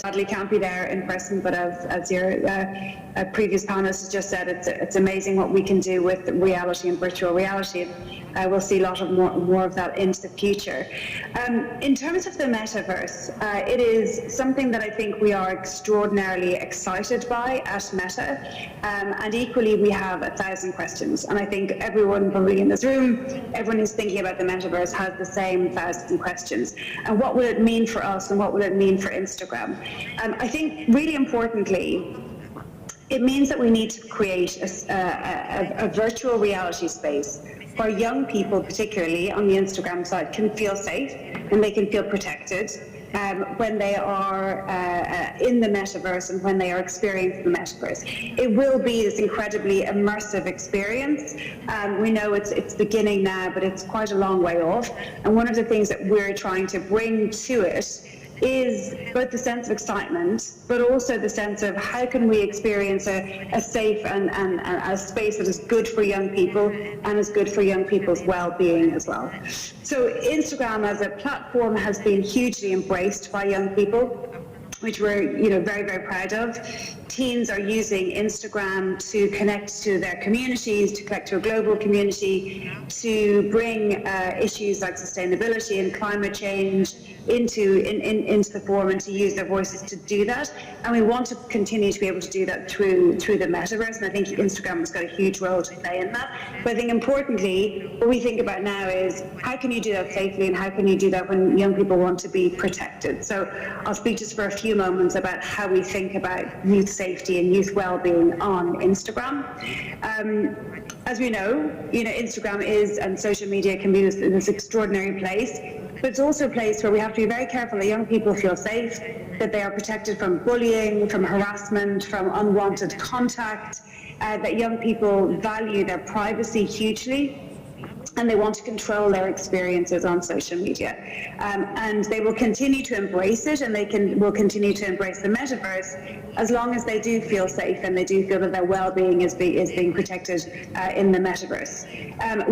Sadly can't be there in person, but as your previous panelist just said, it's amazing what we can do with reality and virtual reality. We'll see a lot of more of that into the future. In terms of the metaverse, it is something that I think we are extraordinarily excited by at Meta, and equally we have 1,000 questions. And I think everyone probably in this room, everyone who's thinking about the metaverse has the same 1,000 questions. And what will it mean for us, and what will it mean for Instagram? I think really importantly, it means that we need to create a virtual reality space where young people, particularly on the Instagram side, can feel safe and they can feel protected when they are in the metaverse and when they are experiencing the metaverse. It will be this incredibly immersive experience. We know it's beginning now, but it's quite a long way off. And one of the things that we're trying to bring to it is both the sense of excitement, but also the sense of how can we experience a safe and a space that is good for young people and is good for young people's well-being as well. So Instagram as a platform has been hugely embraced by young people, which we're very, very proud of. Teens are using Instagram to connect to their communities, to connect to a global community, to bring issues like sustainability and climate change into the forum and to use their voices to do that. And we want to continue to be able to do that through the metaverse. And I think Instagram has got a huge role to play in that. But I think importantly, what we think about now is how can you do that safely and how can you do that when young people want to be protected? So I'll speak just for a few moments about how we think about youth safety and youth well-being on Instagram. As we know, Instagram is, and social media can be this extraordinary place, but it's also a place where we have to be very careful that young people feel safe, that they are protected from bullying, from harassment, from unwanted contact, that young people value their privacy hugely, and they want to control their experiences on social media. And they will continue to embrace it, and will continue to embrace the metaverse as long as they do feel safe and they do feel that their well-being is being protected in the metaverse.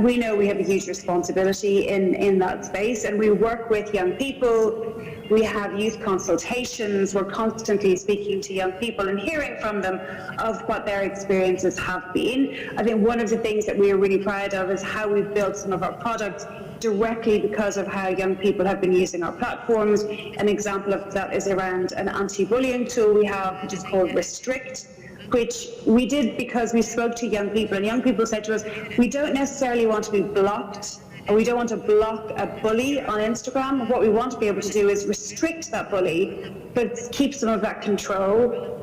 We know we have a huge responsibility in that space, and we work with young people. We have youth consultations. We're constantly speaking to young people and hearing from them of what their experiences have been. I think one of the things that we are really proud of is how we've built some of our products directly because of how young people have been using our platforms. An example of that is around an anti-bullying tool we have, which is called Restrict, which we did because we spoke to young people, and young people said to us, we don't necessarily want to be blocked, or we don't want to block a bully on Instagram. What we want to be able to do is restrict that bully, but keep some of that control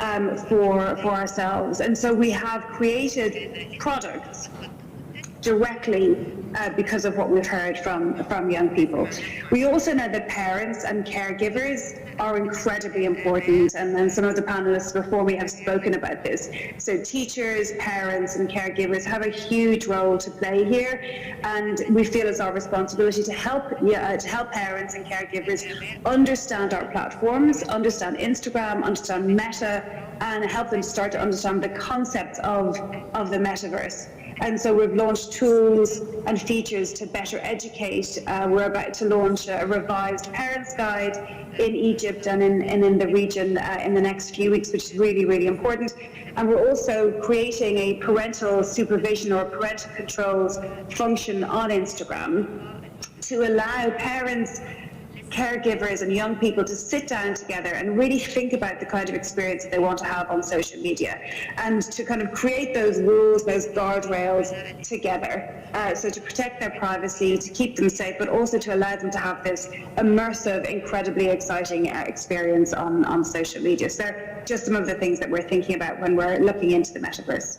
for ourselves. And so we have created products directly because of what we've heard from young people. We also know that parents and caregivers are incredibly important, and some of the panelists before me have spoken about this. So teachers, parents and caregivers have a huge role to play here, and we feel it's our responsibility to help parents and caregivers understand our platforms, understand Instagram, understand Meta, and help them start to understand the concepts of the metaverse. And so we've launched tools and features to better educate. We're about to launch a revised parents guide in Egypt and in the region in the next few weeks, which is really, really important. And we're also creating a parental supervision or parental controls function on Instagram to allow parents, caregivers and young people to sit down together and really think about the kind of experience that they want to have on social media, and to kind of create those rules, those guardrails together, so to protect their privacy, to keep them safe, but also to allow them to have this immersive, incredibly exciting experience on social media. So they're just some of the things that we're thinking about when we're looking into the metaverse.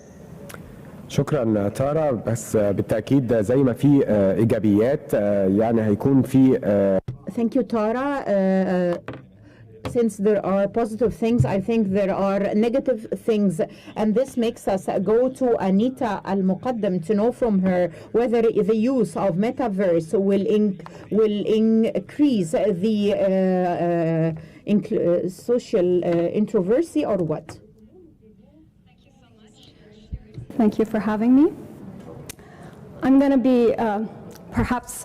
شكرا تارا. بس بالتأكيد زي ما في إيجابيات يعني هيكون في Thank you, Tara. Since there are positive things, I think there are negative things, and this makes us go to Anita Al-Muqaddam to know from her whether the use of metaverse will increase the social introversy or what? Thank you for having me. I'm going to be perhaps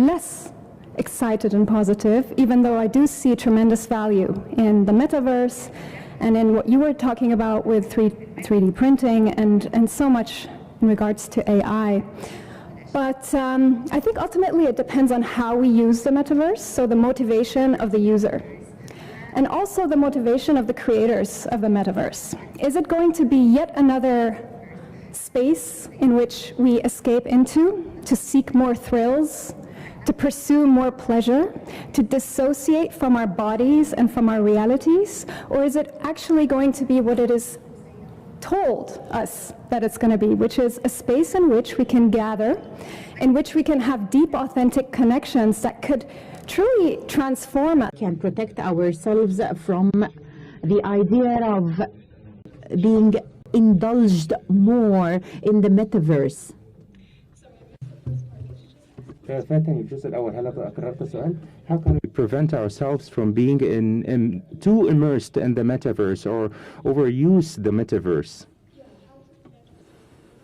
less excited and positive, even though I do see tremendous value in the metaverse and in what you were talking about with 3D printing and so much in regards to AI. But I think ultimately it depends on how we use the metaverse, so the motivation of the user. And also the motivation of the creators of the metaverse. Is it going to be yet another space in which we escape into to seek more thrills, to pursue more pleasure, to dissociate from our bodies and from our realities? Or is it actually going to be what it is told us that it's going to be, which is a space in which we can gather, in which we can have deep, authentic connections that could truly transform us? Can protect ourselves from the idea of being indulged more in the metaverse. الجزء الأول هل قررت السؤال؟ How can we prevent ourselves from being too immersed in the metaverse or overuse the metaverse?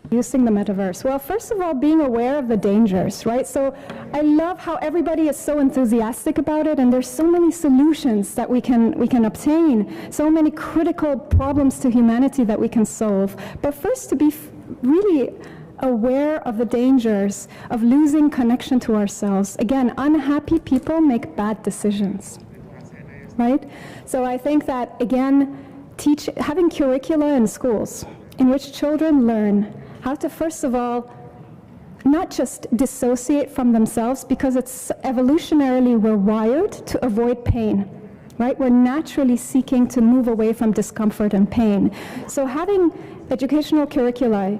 Using the metaverse. Well, first of all, being aware of the dangers, right? So I love how everybody is so enthusiastic about it, and there's so many solutions that we can obtain, so many critical problems to humanity that we can solve. But first, to be really aware of the dangers of losing connection to ourselves. Again, unhappy people make bad decisions, right? So I think that, again, having curricula in schools in which children learn how to, first of all, not just dissociate from themselves, because it's evolutionarily we're wired to avoid pain, right? We're naturally seeking to move away from discomfort and pain. So having educational curricula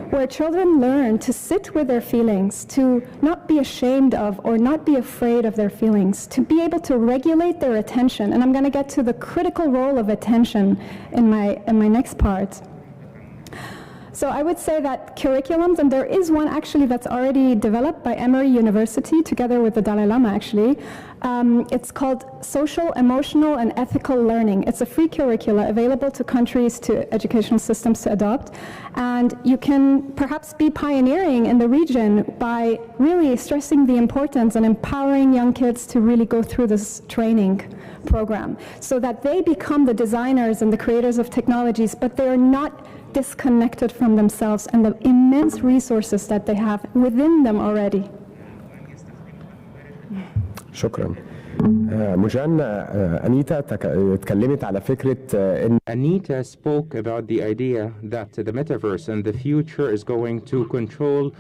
where children learn to sit with their feelings, to not be ashamed of or not be afraid of their feelings, to be able to regulate their attention. And I'm going to get to the critical role of attention in my next part. So I would say that curriculums, and there is one actually that's already developed by Emory University together with the Dalai Lama actually. It's called Social, Emotional, and Ethical Learning. It's a free curricula available to countries, to educational systems to adopt. And you can perhaps be pioneering in the region by really stressing the importance and empowering young kids to really go through this training program so that they become the designers and the creators of technologies, but they're not disconnected from themselves and the immense resources that they have within them already. شكرا. مجان أنيتا اتكلمت على فكرة إن Anita spoke about the idea that the metaverse and the future is going to control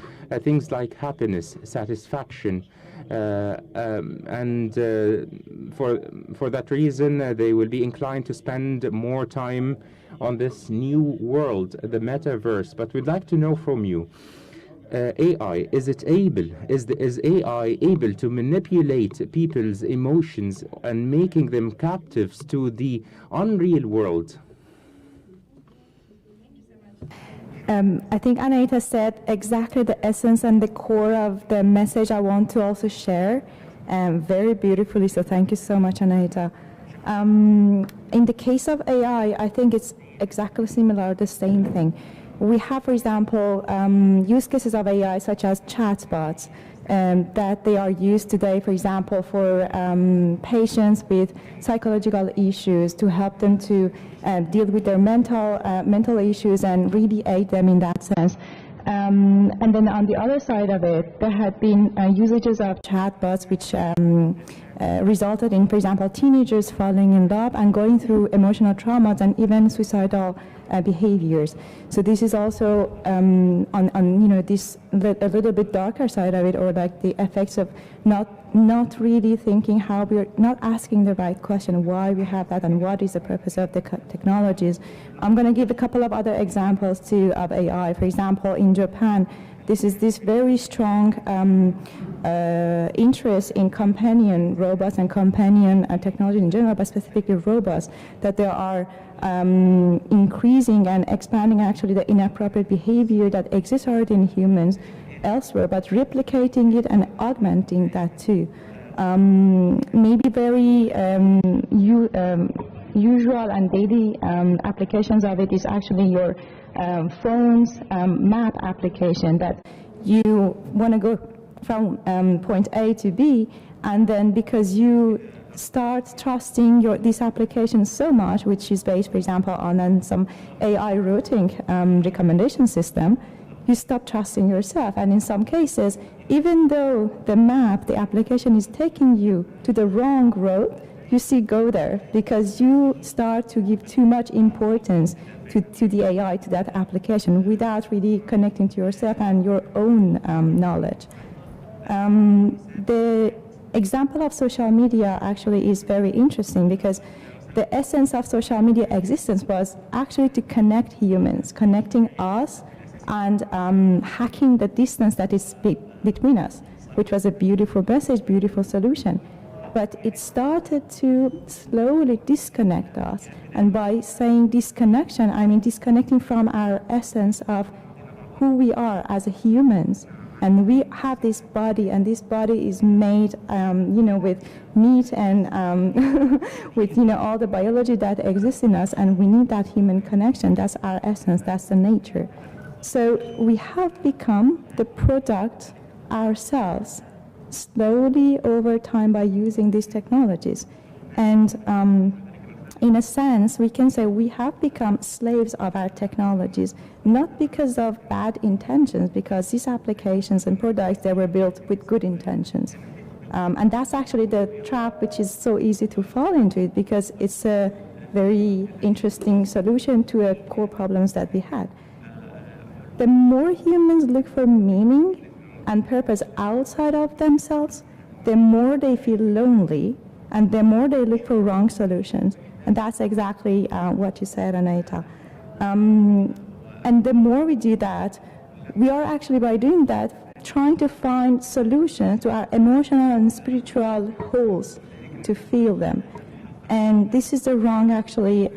things like happiness, satisfaction, and for that reason they will be inclined to spend more time on this new world, the metaverse. But we'd like to know from you, AI, is AI able to manipulate people's emotions and making them captives to the unreal world? I think Anahita said exactly the essence and the core of the message I want to also share very beautifully, so thank you so much, Anahita. In the case of AI, I think it's exactly similar, the same thing. We have, for example, use cases of AI such as chatbots that they are used today, for example, for patients with psychological issues to help them to deal with their mental issues and really aid them in that sense. And then on the other side of it, there had been usages of chatbots which resulted in, for example, teenagers falling in love and going through emotional traumas and even suicidal behaviors. So this is also on this a little bit darker side of it, or like the effects of not really thinking how we're not asking the right question, why we have that and what is the purpose of the technologies. I'm going to give a couple of other examples too of AI. For example, in Japan, this very strong interest in companion robots and companion technology in general, but specifically robots, that there are increasing and expanding actually the inappropriate behavior that exists already in humans elsewhere, but replicating it and augmenting that too. Maybe very usual and daily applications of it is actually your phone's map application, that you want to go from point A to B, and then because you start trusting this application so much, which is based, for example, on some AI routing recommendation system, you stop trusting yourself. And in some cases, even though the application is taking you to the wrong road, you still go there because you start to give too much importance to the AI, to that application, without really connecting to yourself and your own knowledge. The example of social media actually is very interesting, because the essence of social media existence was actually to connect humans, connecting us and hacking the distance that is between us, which was a beautiful message, beautiful solution. But it started to slowly disconnect us. And by saying disconnection, I mean disconnecting from our essence of who we are as humans. And we have this body, and this body is made, with meat and with, all the biology that exists in us, and we need that human connection. That's our essence, that's the nature. So we have become the product ourselves, slowly over time, by using these technologies. And in a sense, we can say we have become slaves of our technologies, not because of bad intentions, because these applications and products, they were built with good intentions. And that's actually the trap which is so easy to fall into it, because it's a very interesting solution to a core problems that we had. The more humans look for meaning and purpose outside of themselves, the more they feel lonely, and the more they look for wrong solutions. And that's exactly what you said, Anahita. And the more we do that, we are actually, by doing that, trying to find solutions to our emotional and spiritual holes, to feel them. And this is the wrong, actually,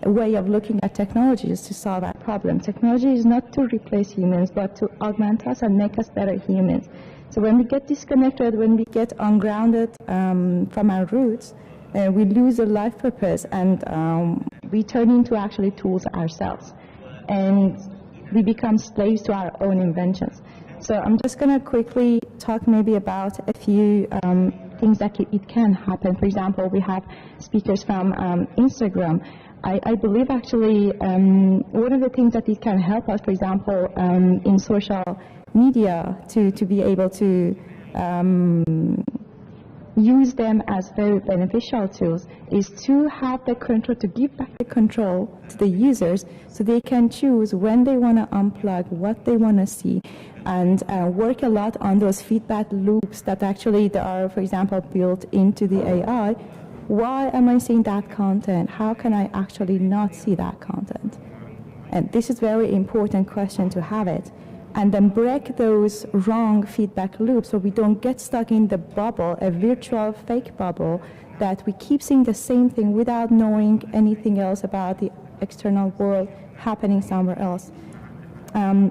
way of looking at technologies to solve our problem. Technology is not to replace humans, but to augment us and make us better humans. So when we get disconnected, when we get ungrounded from our roots, we lose a life purpose, and we turn into actually tools ourselves. And we become slaves to our own inventions. So I'm just going to quickly talk maybe about a few things that it can happen. For example, we have speakers from Instagram. I believe actually one of the things that it can help us, for example, in social media, to be able to use them as very beneficial tools, is to have the control, to give back the control to the users, so they can choose when they want to unplug, what they want to see, and work a lot on those feedback loops that actually they are, for example, built into the AI. Why am I seeing that content? How can I actually not see that content? And this is a very important question to have it. and then break those wrong feedback loops so we don't get stuck in the bubble, a virtual fake bubble, that we keep seeing the same thing without knowing anything else about the external world happening somewhere else.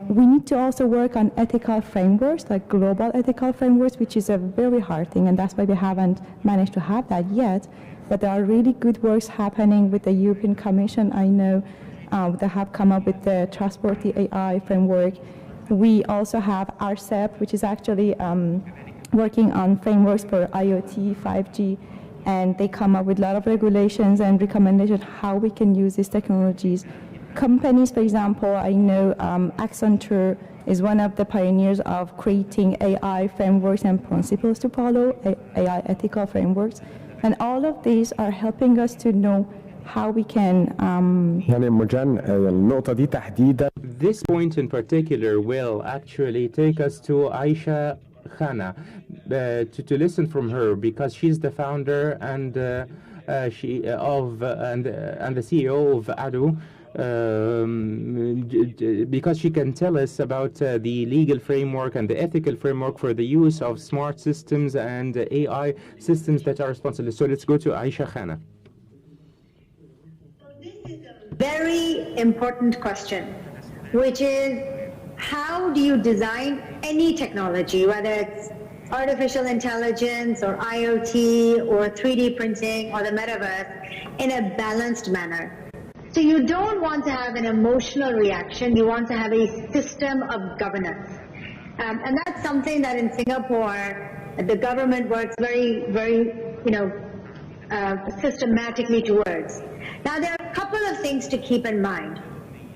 We need to also work on ethical frameworks, like global ethical frameworks, which is a very hard thing, and that's why we haven't managed to have that yet. But there are really good works happening with the European Commission, I know, that have come up with the Trustworthy AI framework. We also have RCEP, which is actually working on frameworks for IoT, 5G, and they come up with a lot of regulations and recommendations how we can use these technologies. Companies, for example, I know Accenture is one of the pioneers of creating AI frameworks and principles to follow, AI ethical frameworks. And all of these are helping us to know how we can... يعني مجان النقطة دي تحديدا. This point in particular will actually take us to Aisha Khana to listen from her, because she's the founder and the CEO of ADO. Because she can tell us about the legal framework and the ethical framework for the use of smart systems and AI systems that are responsible. So let's go to Aisha Khana. This is a very important question, which is how do you design any technology, whether it's artificial intelligence or IoT or 3D printing or the metaverse, in a balanced manner. So you don't want to have an emotional reaction, you want to have a system of governance. And that's something that in Singapore, the government works very, systematically towards. Now there are a couple of things to keep in mind.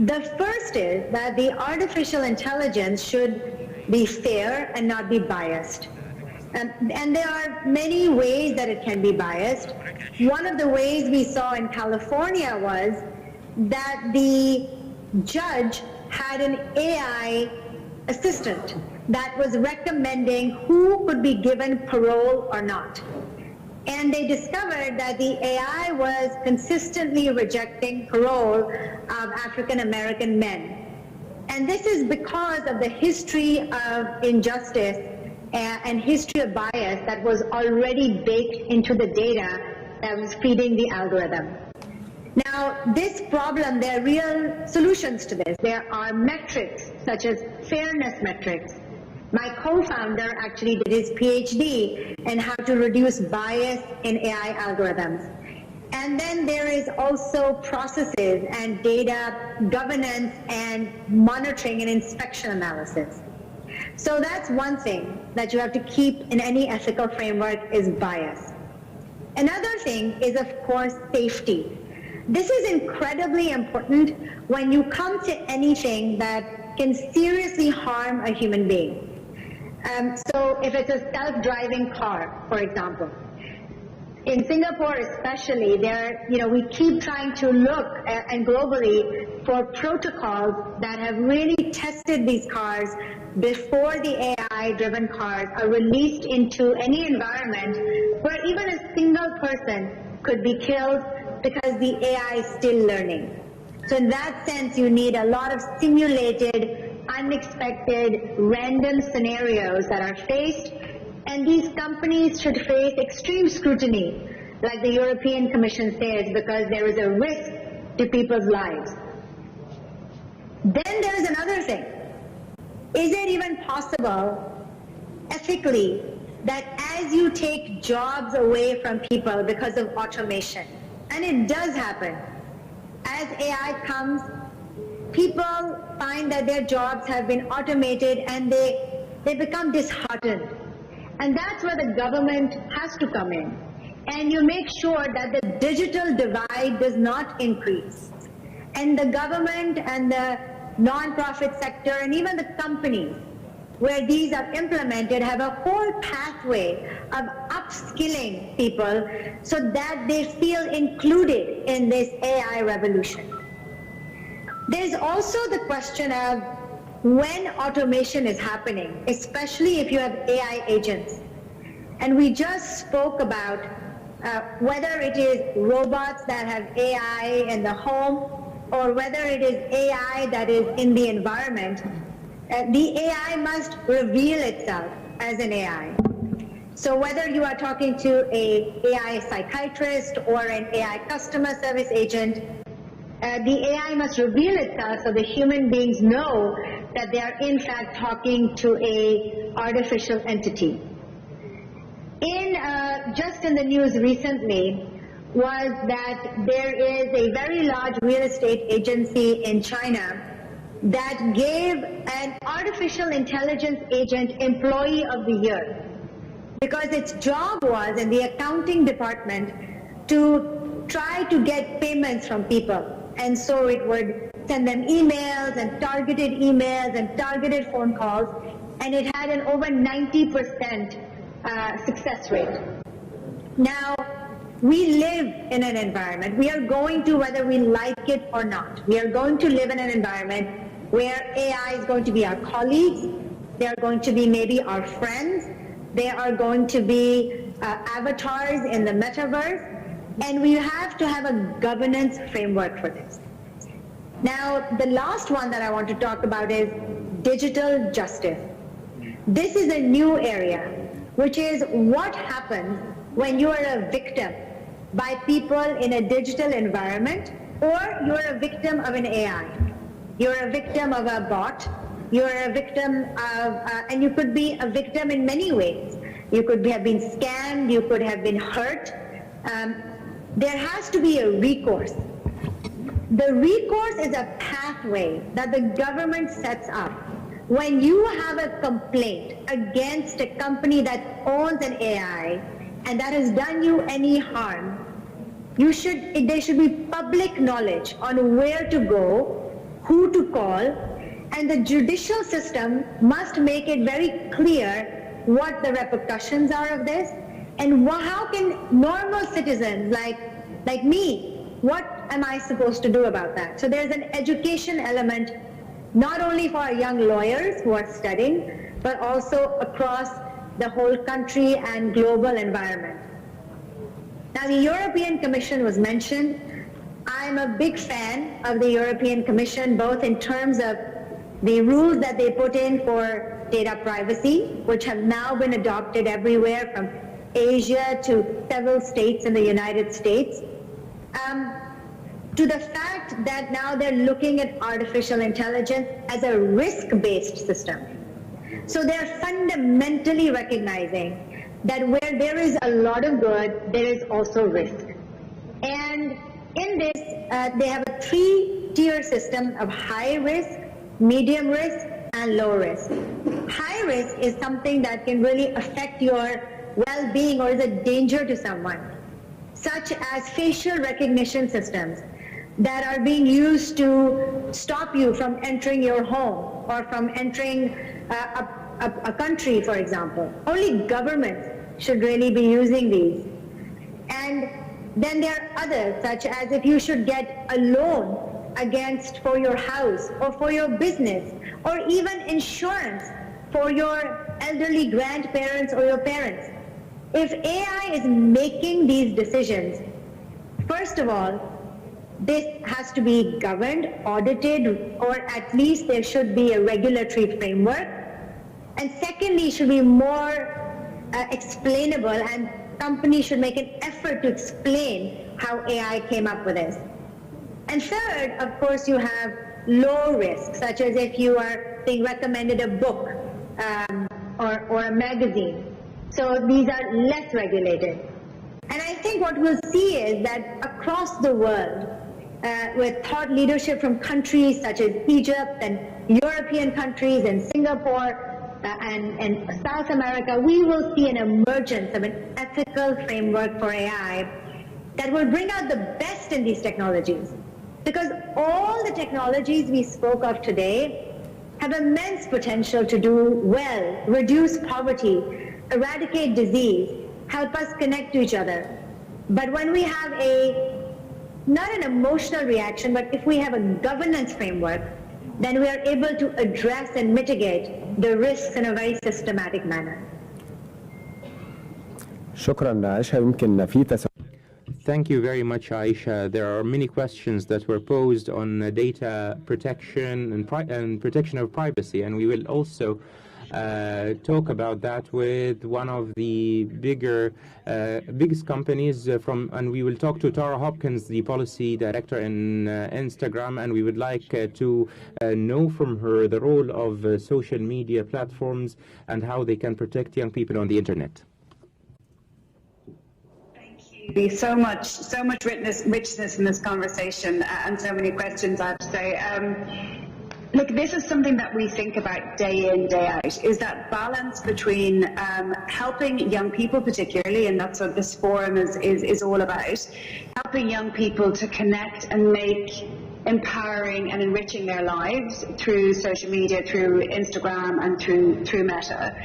The first is that the artificial intelligence should be fair and not be biased. And there are many ways that it can be biased. One of the ways we saw in California was that the judge had an AI assistant that was recommending who could be given parole or not. And they discovered that the AI was consistently rejecting parole of African American men. And this is because of the history of injustice and history of bias that was already baked into the data that was feeding the algorithm. Now, this problem, there are real solutions to this. There are metrics, such as fairness metrics. My co-founder actually did his PhD in how to reduce bias in AI algorithms. And then there is also processes and data governance and monitoring and inspection analysis. So that's one thing that you have to keep in any ethical framework is bias. Another thing is, of course, safety. This is incredibly important when you come to anything that can seriously harm a human being. So if it's a self-driving car, for example, in Singapore especially, we keep trying to look and globally for protocols that have really tested these cars before the AI-driven cars are released into any environment where even a single person could be killed because the AI is still learning. So in that sense, you need a lot of simulated, unexpected, random scenarios that are faced, and these companies should face extreme scrutiny, like the European Commission says, because there is a risk to people's lives. Then there is another thing. Is it even possible, ethically, that as you take jobs away from people because of automation, and it does happen, as AI comes, people find that their jobs have been automated and they become disheartened. And that's where the government has to come in. And you make sure that the digital divide does not increase. And the government and the non-profit sector and even the companies where these are implemented have a whole pathway of upskilling people so that they feel included in this AI revolution. There's also the question of when automation is happening, especially if you have AI agents. And we just spoke about whether it is robots that have AI in the home or whether it is AI that is in the environment. The AI must reveal itself as an AI. So whether you are talking to an AI psychiatrist or an AI customer service agent, the AI must reveal itself so the human beings know that they are in fact talking to an artificial entity. Just in the news recently was that there is a very large real estate agency in China that gave an artificial intelligence agent Employee of the Year because its job was in the accounting department to try to get payments from people. And so it would send them emails and targeted phone calls, and it had an over 90% success rate. Now, we live in an environment, we are going to, whether we like it or not, we are going to live in an environment where AI is going to be our colleagues, they are going to be maybe our friends, they are going to be avatars in the metaverse, and we have to have a governance framework for this. Now, the last one that I want to talk about is digital justice. This is a new area, which is what happens when you are a victim by people in a digital environment, or you're a victim of an AI. You're a victim of a bot, you're a victim of, and you could be a victim in many ways. You could have been scammed, you could have been hurt. There has to be a recourse. The recourse is a pathway that the government sets up. When you have a complaint against a company that owns an AI and that has done you any harm, there should be public knowledge on where to go, who to call, and the judicial system must make it very clear what the repercussions are of this, and how can normal citizens like me, what am I supposed to do about that? So there's an education element, not only for our young lawyers who are studying, but also across the whole country and global environment. Now, the European Commission was mentioned. I'm a big fan of the European Commission, both in terms of the rules that they put in for data privacy, which have now been adopted everywhere from Asia to several states in the United States, to the fact that now they're looking at artificial intelligence as a risk-based system. So they're fundamentally recognizing that where there is a lot of good, there is also risk. And in this, they have a three-tier system of high risk, medium risk, and low risk. High risk is something that can really affect your well-being or is a danger to someone, such as facial recognition systems that are being used to stop you from entering your home or from entering a country, for example. Only governments should really be using these. And then there are others, such as if you should get a loan for your house or for your business, or even insurance for your elderly grandparents or your parents. If AI is making these decisions, first of all, this has to be governed, audited, or at least there should be a regulatory framework. And secondly, it should be more explainable, and companies should make an effort to explain how AI came up with this. And third, of course, you have low risk, such as if you are being recommended a book or a magazine. So these are less regulated. And I think what we'll see is that across the world, with thought leadership from countries such as Egypt and European countries and Singapore and South America, we will see an emergence of an ethical framework for AI that will bring out the best in these technologies. Because all the technologies we spoke of today have immense potential to do well, reduce poverty, eradicate disease, help us connect to each other. But when we have not an emotional reaction, but if we have a governance framework, then we are able to address and mitigate the risks in a very systematic manner. شكرا عائشة. يمكن في Thank you very much, Aisha. There are many questions that were posed on data protection and protection of privacy, and we will also talk about that with one of the biggest companies and we will talk to Tara Hopkins, the policy director in Instagram, and we would like to know from her the role of social media platforms and how they can protect young people on the internet. So much richness in this conversation and so many questions, I have to say. Look, this is something that we think about day in, day out, is that balance between helping young people particularly, and that's what this forum is all about, helping young people to connect and make empowering and enriching their lives through social media, through Instagram and through Meta,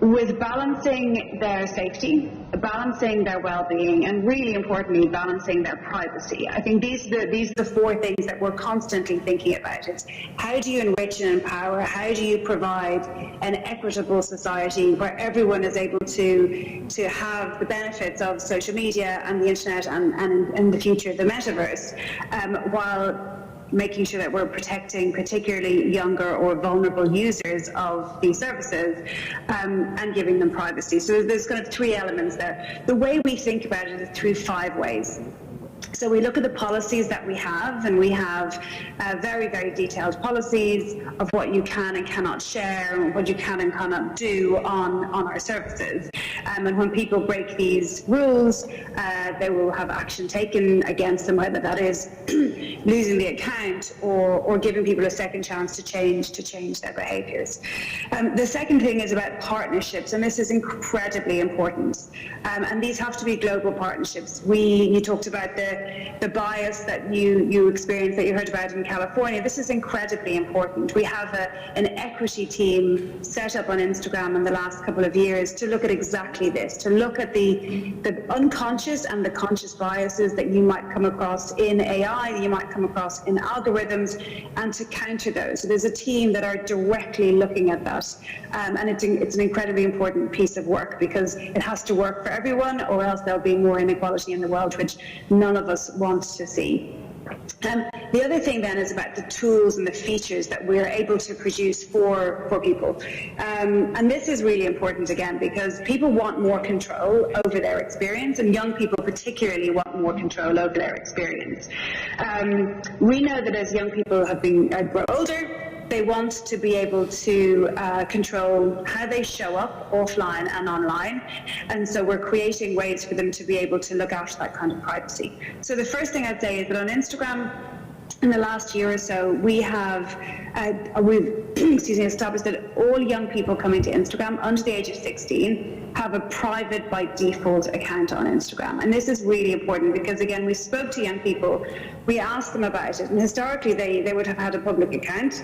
with balancing their safety, balancing their well-being, and really importantly, balancing their privacy. I think these are the four things that we're constantly thinking about. It's how do you enrich and empower? How do you provide an equitable society where everyone is able to have the benefits of social media and the internet and in the future the metaverse, while making sure that we're protecting particularly younger or vulnerable users of these services and giving them privacy. So there's kind of three elements there. The way we think about it is through 5 ways. So we look at the policies that we have, and we have very, very detailed policies of what you can and cannot share, and what you can and cannot do on our services. And when people break these rules, they will have action taken against them, whether that is losing the account or giving people a second chance to change their behaviours. The second thing is about partnerships, and this is incredibly important. And these have to be global partnerships. You talked about the bias that you experienced, that you heard about in California. This is incredibly important. We have an equity team set up on Instagram in the last couple of years to look at exactly this, to look at the unconscious and the conscious biases that you might come across in AI, that you might come across in algorithms, and to counter those. So there's a team that are directly looking at that, and it's an incredibly important piece of work, because it has to work for everyone, or else there'll be more inequality in the world, which none of us want to see. The other thing then is about the tools and the features that we're able to produce for people. And this is really important again, because people want more control over their experience, and young people particularly want more control over their experience. We know that as young people grow older, they want to be able to control how they show up offline and online, and so we're creating ways for them to be able to look after that kind of privacy. So the first thing I'd say is that on Instagram, in the last year or so, we've established that all young people coming to Instagram under the age of 16 have a private by default account on Instagram. And this is really important, because again, we spoke to young people, we asked them about it, and historically they would have had a public account.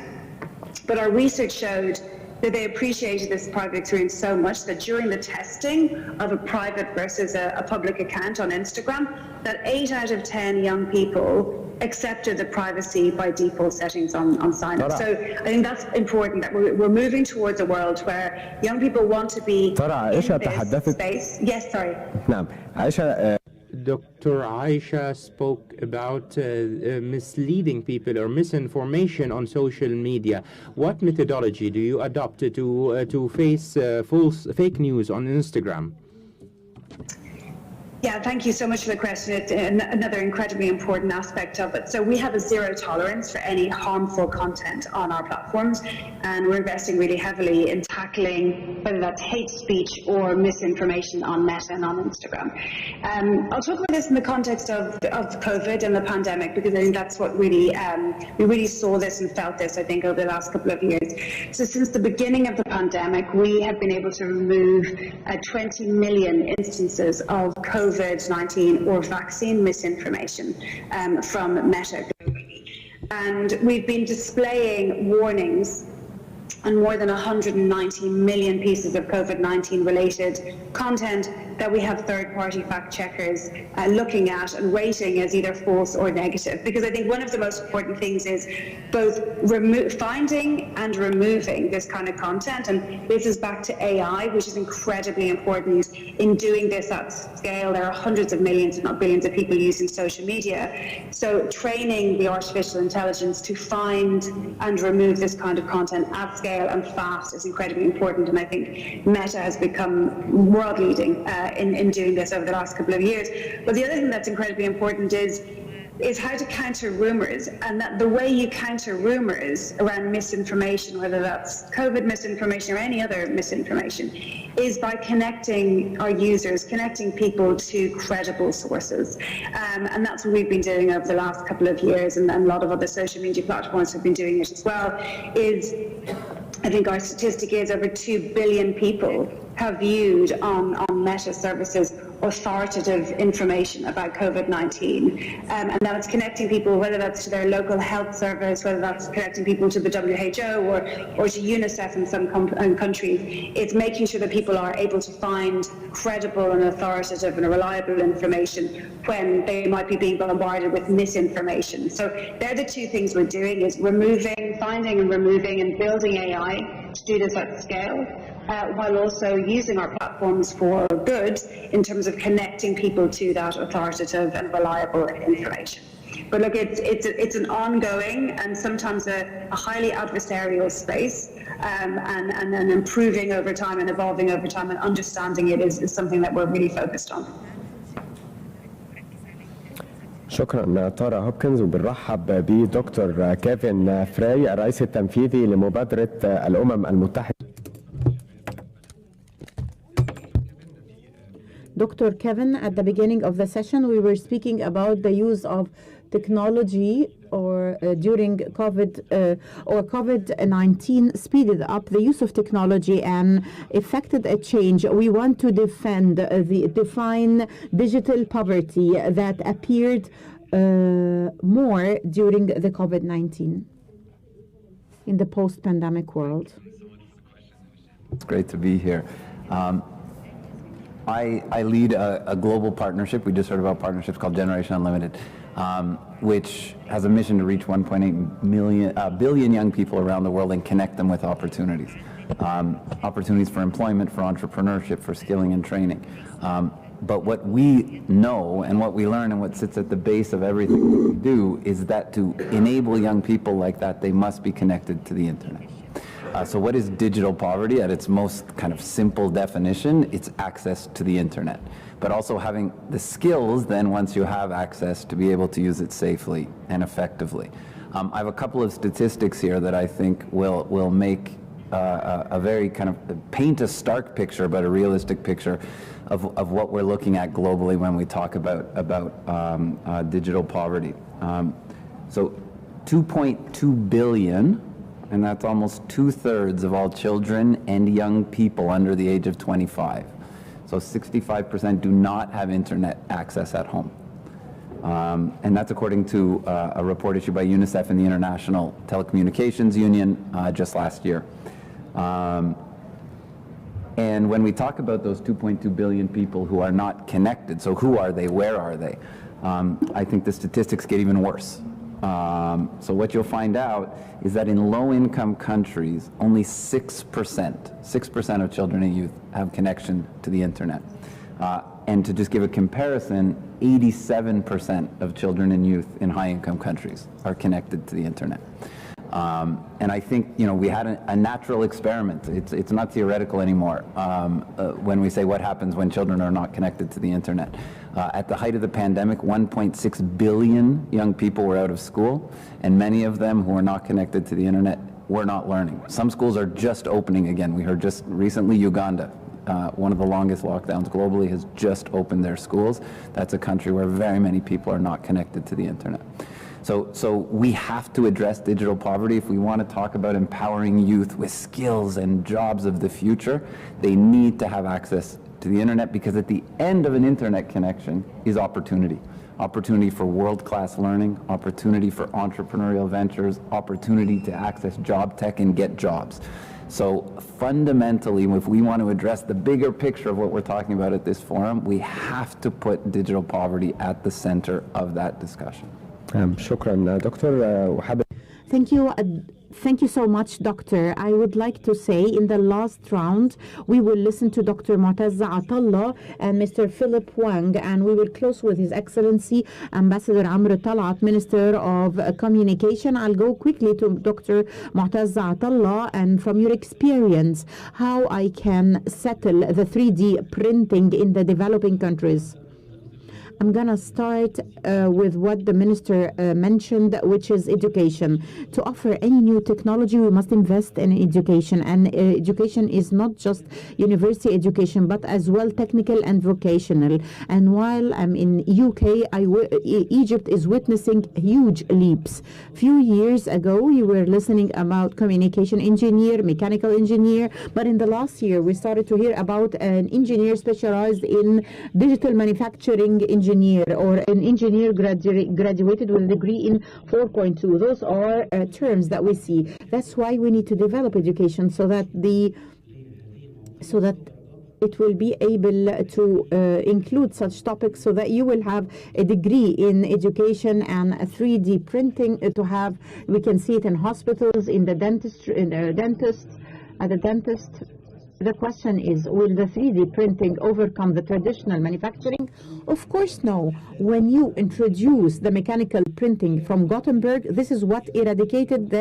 But our research showed that they appreciated this private experience so much that during the testing of a private versus a public account on Instagram, that 8 out of 10 young people accepted the privacy by default settings on sign-up. So I think that's important, that we're moving towards a world where young people want to be in this space. Yes, sorry. نعم عائشة. Dr. Aisha spoke about misleading people or misinformation on social media. What methodology do you adopt to face fake news on Instagram? Yeah, thank you so much for the question. It's another incredibly important aspect of it. So we have a zero tolerance for any harmful content on our platforms, and we're investing really heavily in tackling whether that's hate speech or misinformation on Meta and on Instagram. I'll talk about this in the context of COVID and the pandemic, because I think that's what really, we really saw this and felt this, I think, over the last couple of years. So since the beginning of the pandemic, we have been able to remove 20 million instances of COVID-19 or vaccine misinformation from Meta. And we've been displaying warnings on more than 190 million pieces of COVID-19 related content that we have third-party fact-checkers looking at and rating as either false or negative. Because I think one of the most important things is both finding and removing this kind of content, and this is back to AI, which is incredibly important in doing this at scale. There are hundreds of millions, if not billions, of people using social media. So training the artificial intelligence to find and remove this kind of content at scale and fast is incredibly important, and I think Meta has become world leading in doing this over the last couple of years. But the other thing that's incredibly important is how to counter rumors, and that the way you counter rumors around misinformation, whether that's COVID misinformation or any other misinformation, is by connecting our users, connecting people to credible sources. And that's what we've been doing over the last couple of years, and a lot of other social media platforms have been doing it as well. I think our statistic is over 2 billion people have viewed on Meta services authoritative information about COVID-19. And that's connecting people, whether that's to their local health service, whether that's connecting people to the WHO or to UNICEF in some countries. It's making sure that people are able to find credible and authoritative and reliable information when they might be being bombarded with misinformation. So they're the two things we're doing, is finding and removing and building AI to do this at scale. While also using our platforms for good in terms of connecting people to that authoritative and reliable information. But look, it's an ongoing and sometimes a highly adversarial space, and then improving over time and evolving over time, and understanding it is something that we're really focused on. شكرا تارا هوبكنز، وبنرحب بدكتور كيفن فراي الرئيس التنفيذي لمبادرة الأمم المتحدة. Dr. Kevin, at the beginning of the session, we were speaking about the use of technology during COVID-19 speeded up the use of technology and effected a change. We want to define digital poverty that appeared more during the COVID-19 in the post-pandemic world. It's great to be here. I lead a global partnership. We just heard about partnerships called Generation Unlimited, which has a mission to reach 1.8 billion young people around the world and connect them with opportunities. Opportunities for employment, for entrepreneurship, for skilling and training. But what we know and what we learn and what sits at the base of everything we do is that to enable young people like that, they must be connected to the internet. So what is digital poverty? At its most kind of simple definition, it's access to the internet, but also having the skills then, once you have access, to be able to use it safely and effectively. I have a couple of statistics here that I think will make a very kind of paint a stark picture, but a realistic picture of what we're looking at globally when we talk about digital poverty. So 2.2 billion, and that's almost 2/3 of all children and young people under the age of 25. So 65% do not have internet access at home. And that's according to a report issued by UNICEF and the International Telecommunications Union just last year. And when we talk about those 2.2 billion people who are not connected, so who are they, where are they? I think the statistics get even worse. So what you'll find out is that in low-income countries, only 6% of children and youth have connection to the internet. And to just give a comparison, 87% of children and youth in high-income countries are connected to the internet. And I think, we had a natural experiment. It's not theoretical anymore when we say what happens when children are not connected to the internet. At the height of the pandemic, 1.6 billion young people were out of school, and many of them who were not connected to the internet were not learning. Some schools are just opening again. We heard just recently Uganda, one of the longest lockdowns globally, has just opened their schools. That's a country where very many people are not connected to the internet. So we have to address digital poverty. If we want to talk about empowering youth with skills and jobs of the future, they need to have access to the internet, because at the end of an internet connection is opportunity. Opportunity for world-class learning, opportunity for entrepreneurial ventures, opportunity to access job tech and get jobs. So fundamentally, if we want to address the bigger picture of what we're talking about at this forum, we have to put digital poverty at the center of that discussion. شكرا دكتور. وحابب Thank you so much, Doctor. I would like to say in the last round, we will listen to Dr. Mu'tazza Atallah and Mr. Philip Wang, and we will close with His Excellency Ambassador Amrou طلعت, Minister of Communication. I'll go quickly to Dr. Mu'tazza Atallah, and from your experience, how I can settle the 3D printing in the developing countries. I'm going to start with what the minister mentioned, which is education. To offer any new technology, we must invest in education. And education is not just university education, but as well technical and vocational. And while I'm in UK, Egypt is witnessing huge leaps. Few years ago, you were listening about communication engineer, mechanical engineer, but in the last year, we started to hear about an engineer specialized in digital manufacturing engineer, or an engineer graduated with a degree in 4.2. Those are terms that we see. That's why we need to develop education so that it will be able to include such topics, so that you will have a degree in education and a 3D printing to have. We can see it in hospitals, in the dentist, at the dentist. The question is, will the 3D printing overcome the traditional manufacturing? Of course no. When you introduce the mechanical printing from Gothenburg, this is what eradicated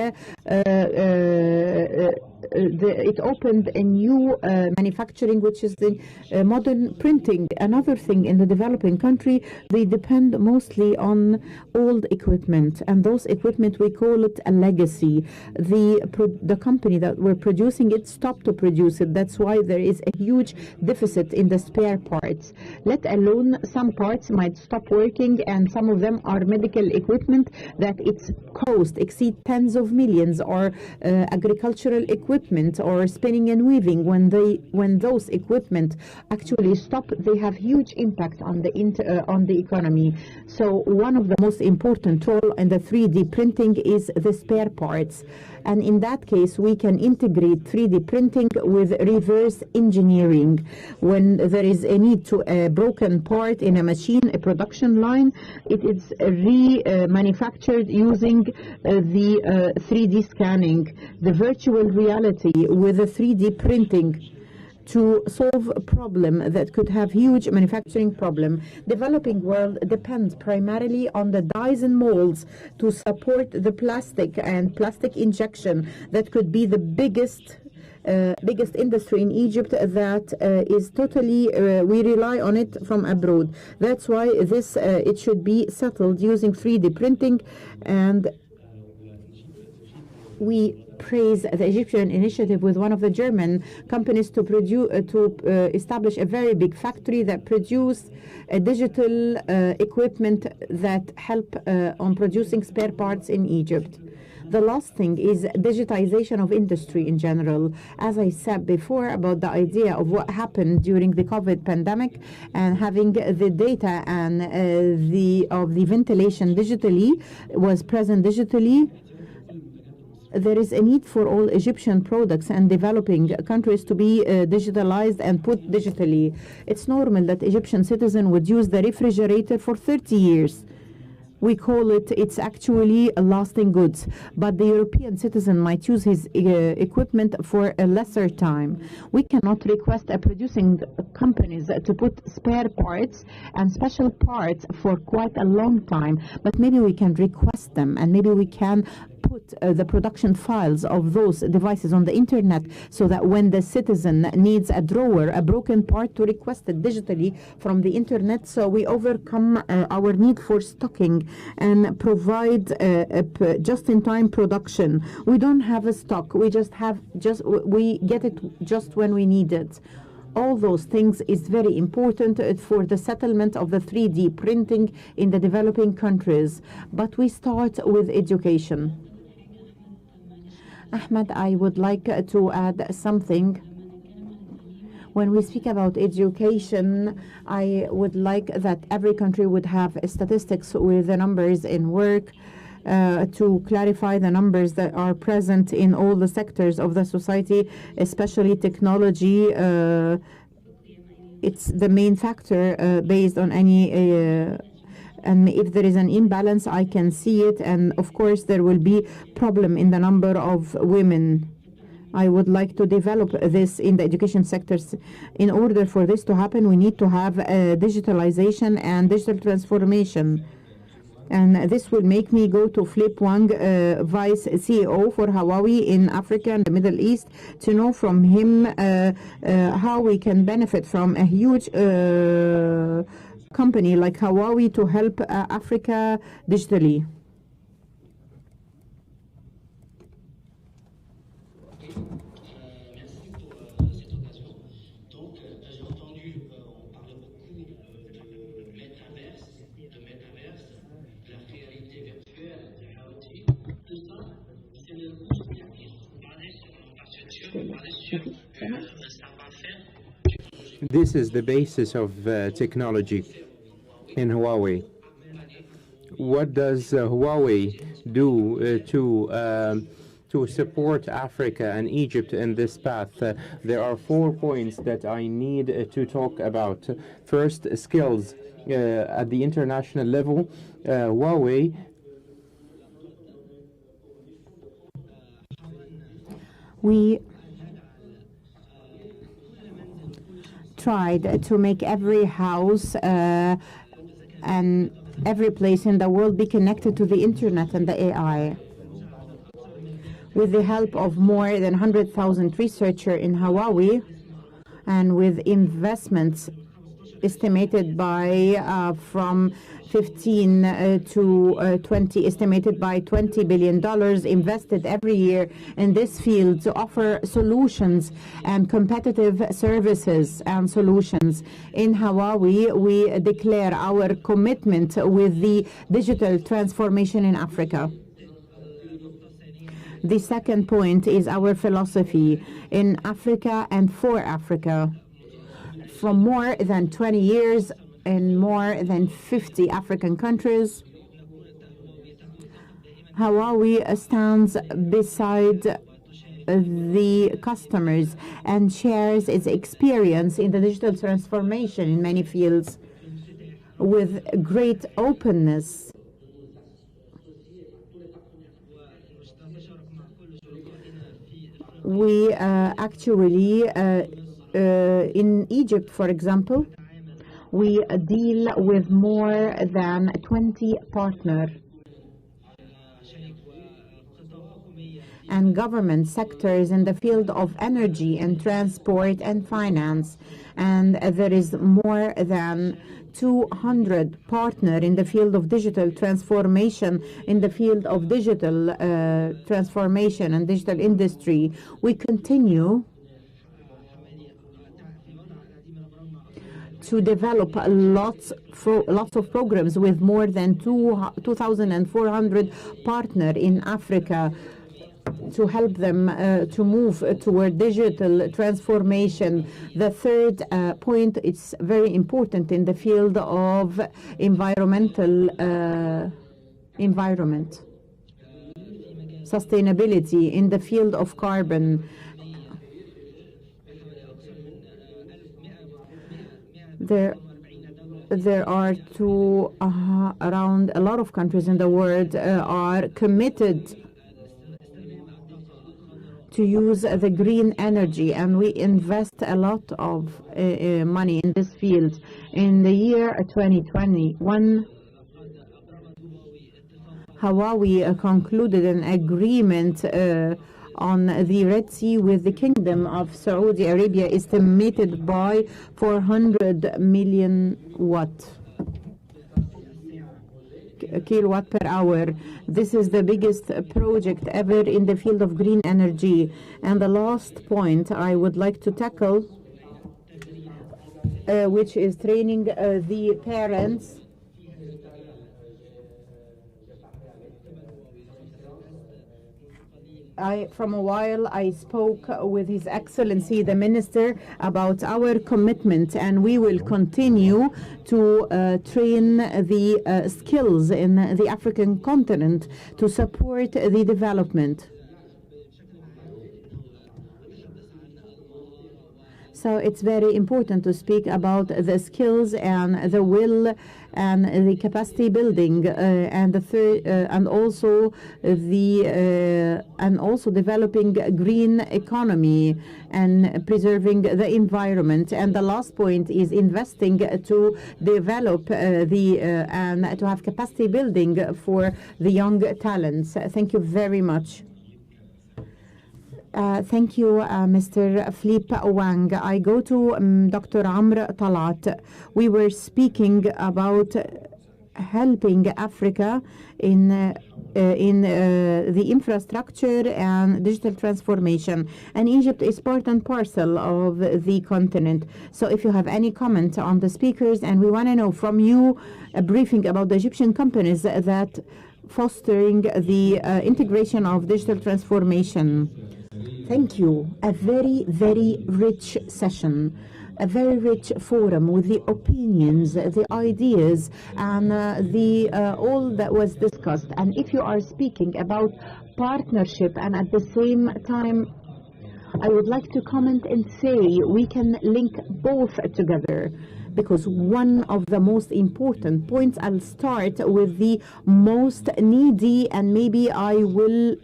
it opened a new manufacturing, which is the modern printing. Another thing, in the developing country, they depend mostly on old equipment, and those equipment, we call it a legacy. The company that were producing it stopped to produce it. That's why there is a huge deficit in the spare parts, let alone some parts might stop working, and some of them are medical equipment that its cost exceed tens of millions, or agricultural equipment, or spinning and weaving. When those equipment actually stop, they have huge impact on the economy. So one of the most important tool in the 3D printing is the spare parts. And in that case, we can integrate 3D printing with reverse engineering. When there is a need to a broken part in a machine, a production line, it is remanufactured using the 3D scanning, the virtual reality with the 3D printing, to solve a problem that could have huge manufacturing problem. Developing world depends primarily on the dies and molds to support the plastic and plastic injection. That could be the biggest industry in Egypt that is totally, we rely on it from abroad. That's why this it should be settled using 3D printing. And we praise the Egyptian initiative with one of the German companies to establish a very big factory that produce digital equipment that help on producing spare parts in Egypt. The last thing is digitization of industry in general. As I said before about the idea of what happened during the COVID pandemic, and having the data and the ventilation digitally was present digitally, there is a need for all Egyptian products and developing countries to be digitalized and put digitally. It's normal that Egyptian citizen would use the refrigerator for 30 years. We call it's actually a lasting goods, but the European citizen might use his equipment for a lesser time. We cannot request producing companies to put spare parts and special parts for quite a long time, but maybe we can request them, and maybe we can put the production files of those devices on the internet, so that when the citizen needs a drawer, a broken part, to request it digitally from the internet. So we overcome our need for stocking and provide just-in-time production. We don't have a stock. We we get it just when we need it. All those things is very important for the settlement of the 3D printing in the developing countries. But we start with education. Ahmed, I would like to add something. When we speak about education, I would like that every country would have statistics with the numbers in work, to clarify the numbers that are present in all the sectors of the society, especially technology. It's the main factor based on any and if there is an imbalance, I can see it, and of course there will be problem in the number of women. I would like to develop this in the education sectors. In order for this to happen, we need to have digitalization and digital transformation. And this will make me go to Flip Wang, Vice CEO for Huawei in Africa and the Middle East, to know from him how we can benefit from a huge company like Huawei to help Africa digitally. This is the basis of technology in Huawei. What does Huawei do to support Africa and Egypt in this path? There are 4 points that I need to talk about. First, skills at the international level. Huawei we tried to make every house and every place in the world be connected to the internet and the AI. With the help of more than 100,000 researchers in Huawei, and with investments estimated by from 15 to 20, estimated by $20 billion invested every year in this field to offer solutions and competitive services and solutions. In Huawei, we declare our commitment with the digital transformation in Africa. The second point is our philosophy in Africa and for Africa. From more than 20 years in more than 50 African countries, Huawei stands beside the customers and shares its experience in the digital transformation in many fields with great openness. We actually in Egypt, for example, we deal with more than 20 partners and government sectors in the field of energy and transport and finance. And there is more than 200 partners in the field of digital transformation, in the field of digital transformation and digital industry. We continue to develop lots of programs with more than 2,400 partners in Africa to help them to move toward digital transformation. The third point is very important in the field of environmental sustainability, in the field of carbon. There are around a lot of countries in the world are committed to use the green energy, and we invest a lot of money in this field. In the year 2021, Huawei concluded an agreement on the Red Sea with the Kingdom of Saudi Arabia, estimated by 400 million kilowatt per hour. This is the biggest project ever in the field of green energy. And the last point I would like to tackle, which is training the parents from a while, I spoke with His Excellency the Minister about our commitment, and we will continue to train the skills in the African continent to support the development. So it's very important to speak about the skills and the will and the capacity building, and the third, and also developing green economy and preserving the environment. And the last point is investing to develop and to have capacity building for the young talents. Thank you very much. Thank you, Mr. Philippe Wang. I go to Dr. Amr طلعت. We were speaking about helping Africa in the infrastructure and digital transformation. And Egypt is part and parcel of the continent. So if you have any comment on the speakers, and we want to know from you a briefing about the Egyptian companies that fostering the integration of digital transformation. Thank you. A very, very rich session, a very rich forum with the opinions, the ideas, and all that was discussed. And if you are speaking about partnership, and at the same time, I would like to comment and say we can link both together, because one of the most important points, I'll start with the most needy, and maybe I will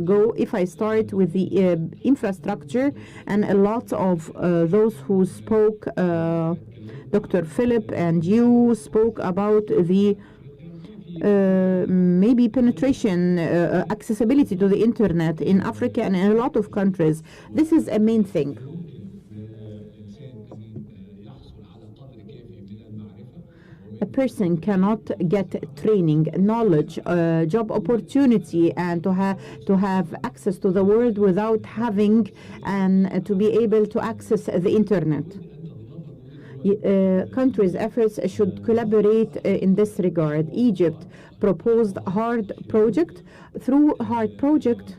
go if I start with the infrastructure, and a lot of those who spoke, Dr. Philip and you spoke about the maybe penetration, accessibility to the internet in Africa and in a lot of countries. This is a main thing. A person cannot get training, knowledge, job opportunity, and to have access to the world without having and to be able to access the internet. Countries' efforts should collaborate in this regard. Egypt proposed HARD project. Through HARD project,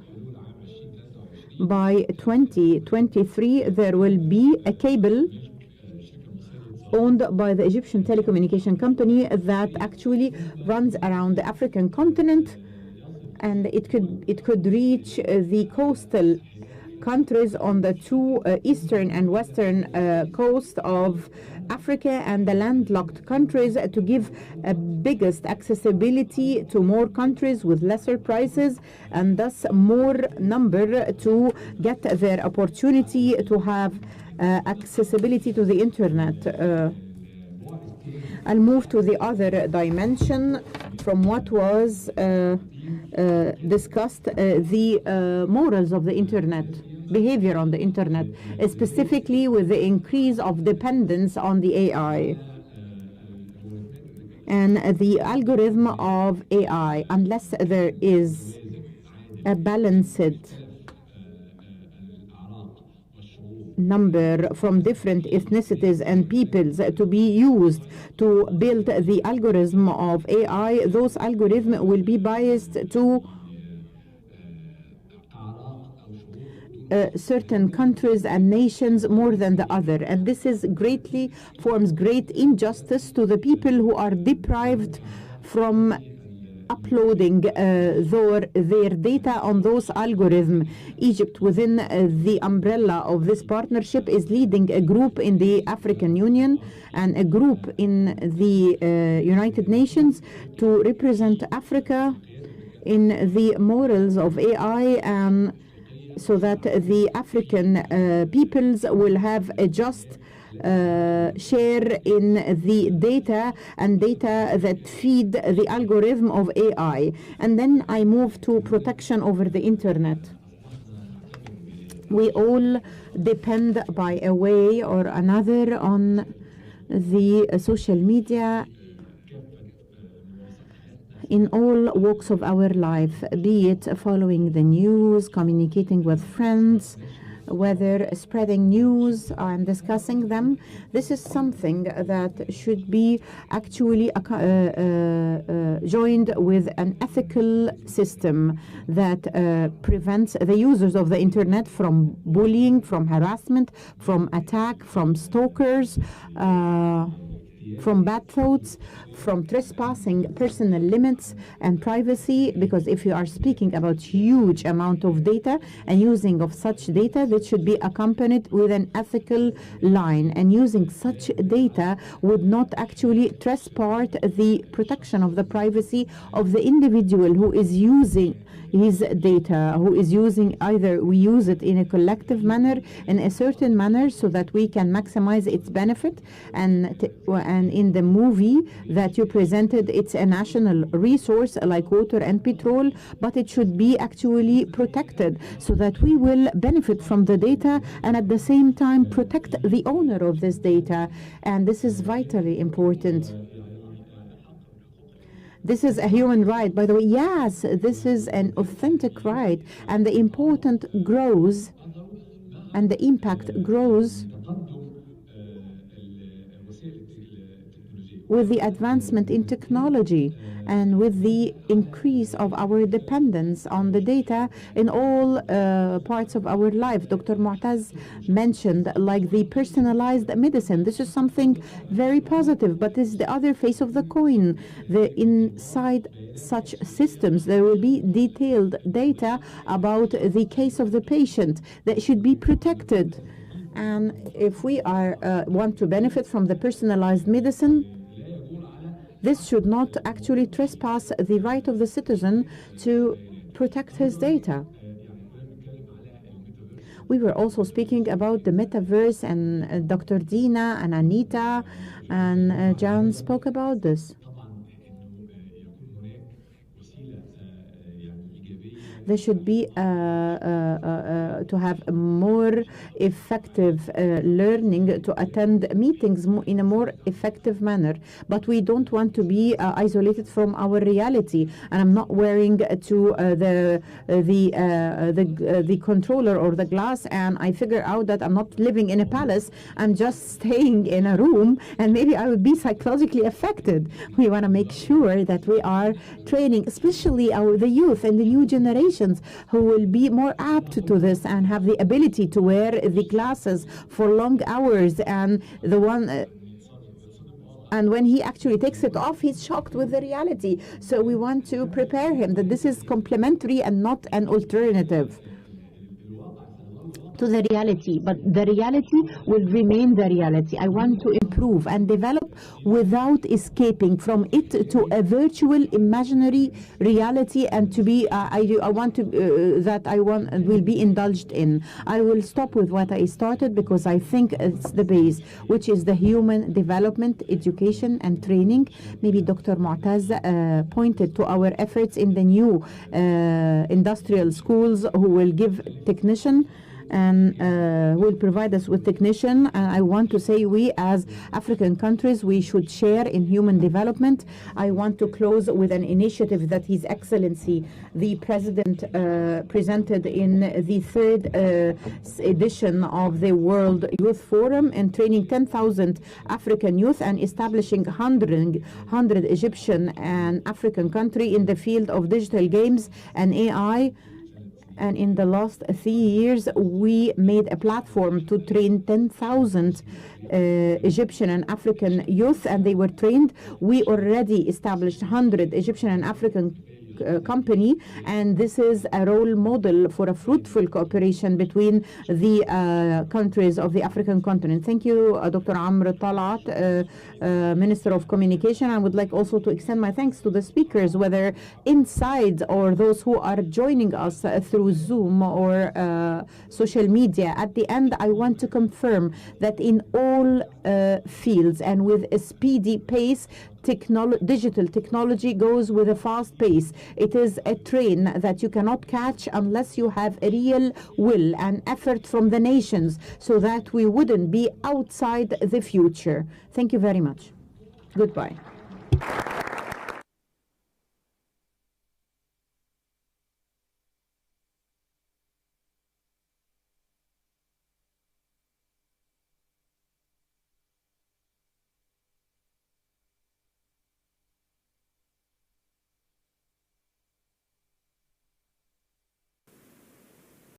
by 2023, there will be a cable owned by the Egyptian telecommunication company that actually runs around the African continent, and it could reach the coastal countries on the two eastern and western coast of Africa and the landlocked countries, to give a biggest accessibility to more countries with lesser prices, and thus more number to get their opportunity to have accessibility to the internet. I'll move to the other dimension from what was discussed, the morals of the internet, behavior on the internet, specifically with the increase of dependence on the AI and the algorithm of AI. Unless there is a balanced number from different ethnicities and peoples to be used to build the algorithm of AI, those algorithms will be biased to certain countries and nations more than the other, and this forms great injustice to the people who are deprived from uploading their data on those algorithms. Egypt, within the umbrella of this partnership, is leading a group in the African Union and a group in the United Nations to represent Africa in the morals of AI, and so that the African peoples will have a just share in the data and data that feed the algorithm of AI. And then I move to protection over the internet. We all depend by a way or another on the social media in all walks of our life, be it following the news, communicating with friends, whether spreading news and discussing them. This is something that should be actually joined with an ethical system that prevents the users of the internet from bullying, from harassment, from attack, from stalkers, from bad thoughts, from trespassing personal limits and privacy, because if you are speaking about huge amount of data and using of such data, that should be accompanied with an ethical line, and using such data would not actually trespass the protection of the privacy of the individual who is using his data, who is using, either we use it in a collective manner, in a certain manner, so that we can maximize its benefit. And in the movie that you presented, it's a national resource like water and petrol, but it should be actually protected so that we will benefit from the data and at the same time protect the owner of this data. And this is vitally important. This is a human right, by the way. Yes, this is an authentic right, and the important grows, and the impact grows with the advancement in technology and with the increase of our dependence on the data in all parts of our life. Dr. Mu'taz mentioned like the personalized medicine. This is something very positive, but this is the other face of the coin. Inside such systems, there will be detailed data about the case of the patient that should be protected. And if we want to benefit from the personalized medicine, this should not actually trespass the right of the citizen to protect his data. We were also speaking about the metaverse, and Dr. Dina and Anita and John spoke about this. There should be to have more effective learning, to attend meetings in a more effective manner. But we don't want to be isolated from our reality. And I'm not wearing to the controller or the glass, and I figure out that I'm not living in a palace. I'm just staying in a room, and maybe I would be psychologically affected. We want to make sure that we are training, especially the youth and the new generation, who will be more apt to this and have the ability to wear the glasses for long hours, and and when he actually takes it off, he's shocked with the reality. So we want to prepare him that this is complementary and not an alternative to the reality, but the reality will remain the reality. I want to improve and develop without escaping from it to a virtual imaginary reality, and to be will be indulged in. I will stop with what I started because I think it's the base, which is the human development, education and training. Maybe Dr. Mu'taz pointed to our efforts in the new industrial schools, who will give technician and will provide us with technician. And I want to say, we as African countries, we should share in human development. I want to close with an initiative that His Excellency the President presented in the third edition of the World Youth Forum, and training 10,000 African youth and establishing 100 Egyptian and African country in the field of digital games and AI. And in the last 3 years, we made a platform to train 10,000 Egyptian and African youth, and they were trained. We already established 100 Egyptian and African company, and this is a role model for a fruitful cooperation between the countries of the African continent. Thank you, Dr. Amr طلعت, Minister of Communication. I would like also to extend my thanks to the speakers, whether inside or those who are joining us through Zoom or social media. At the end, I want to confirm that in all fields and with a speedy pace, digital technology goes with a fast pace. It is a train that you cannot catch unless you have a real will and effort from the nations, so that we wouldn't be outside the future. Thank you very much. Goodbye.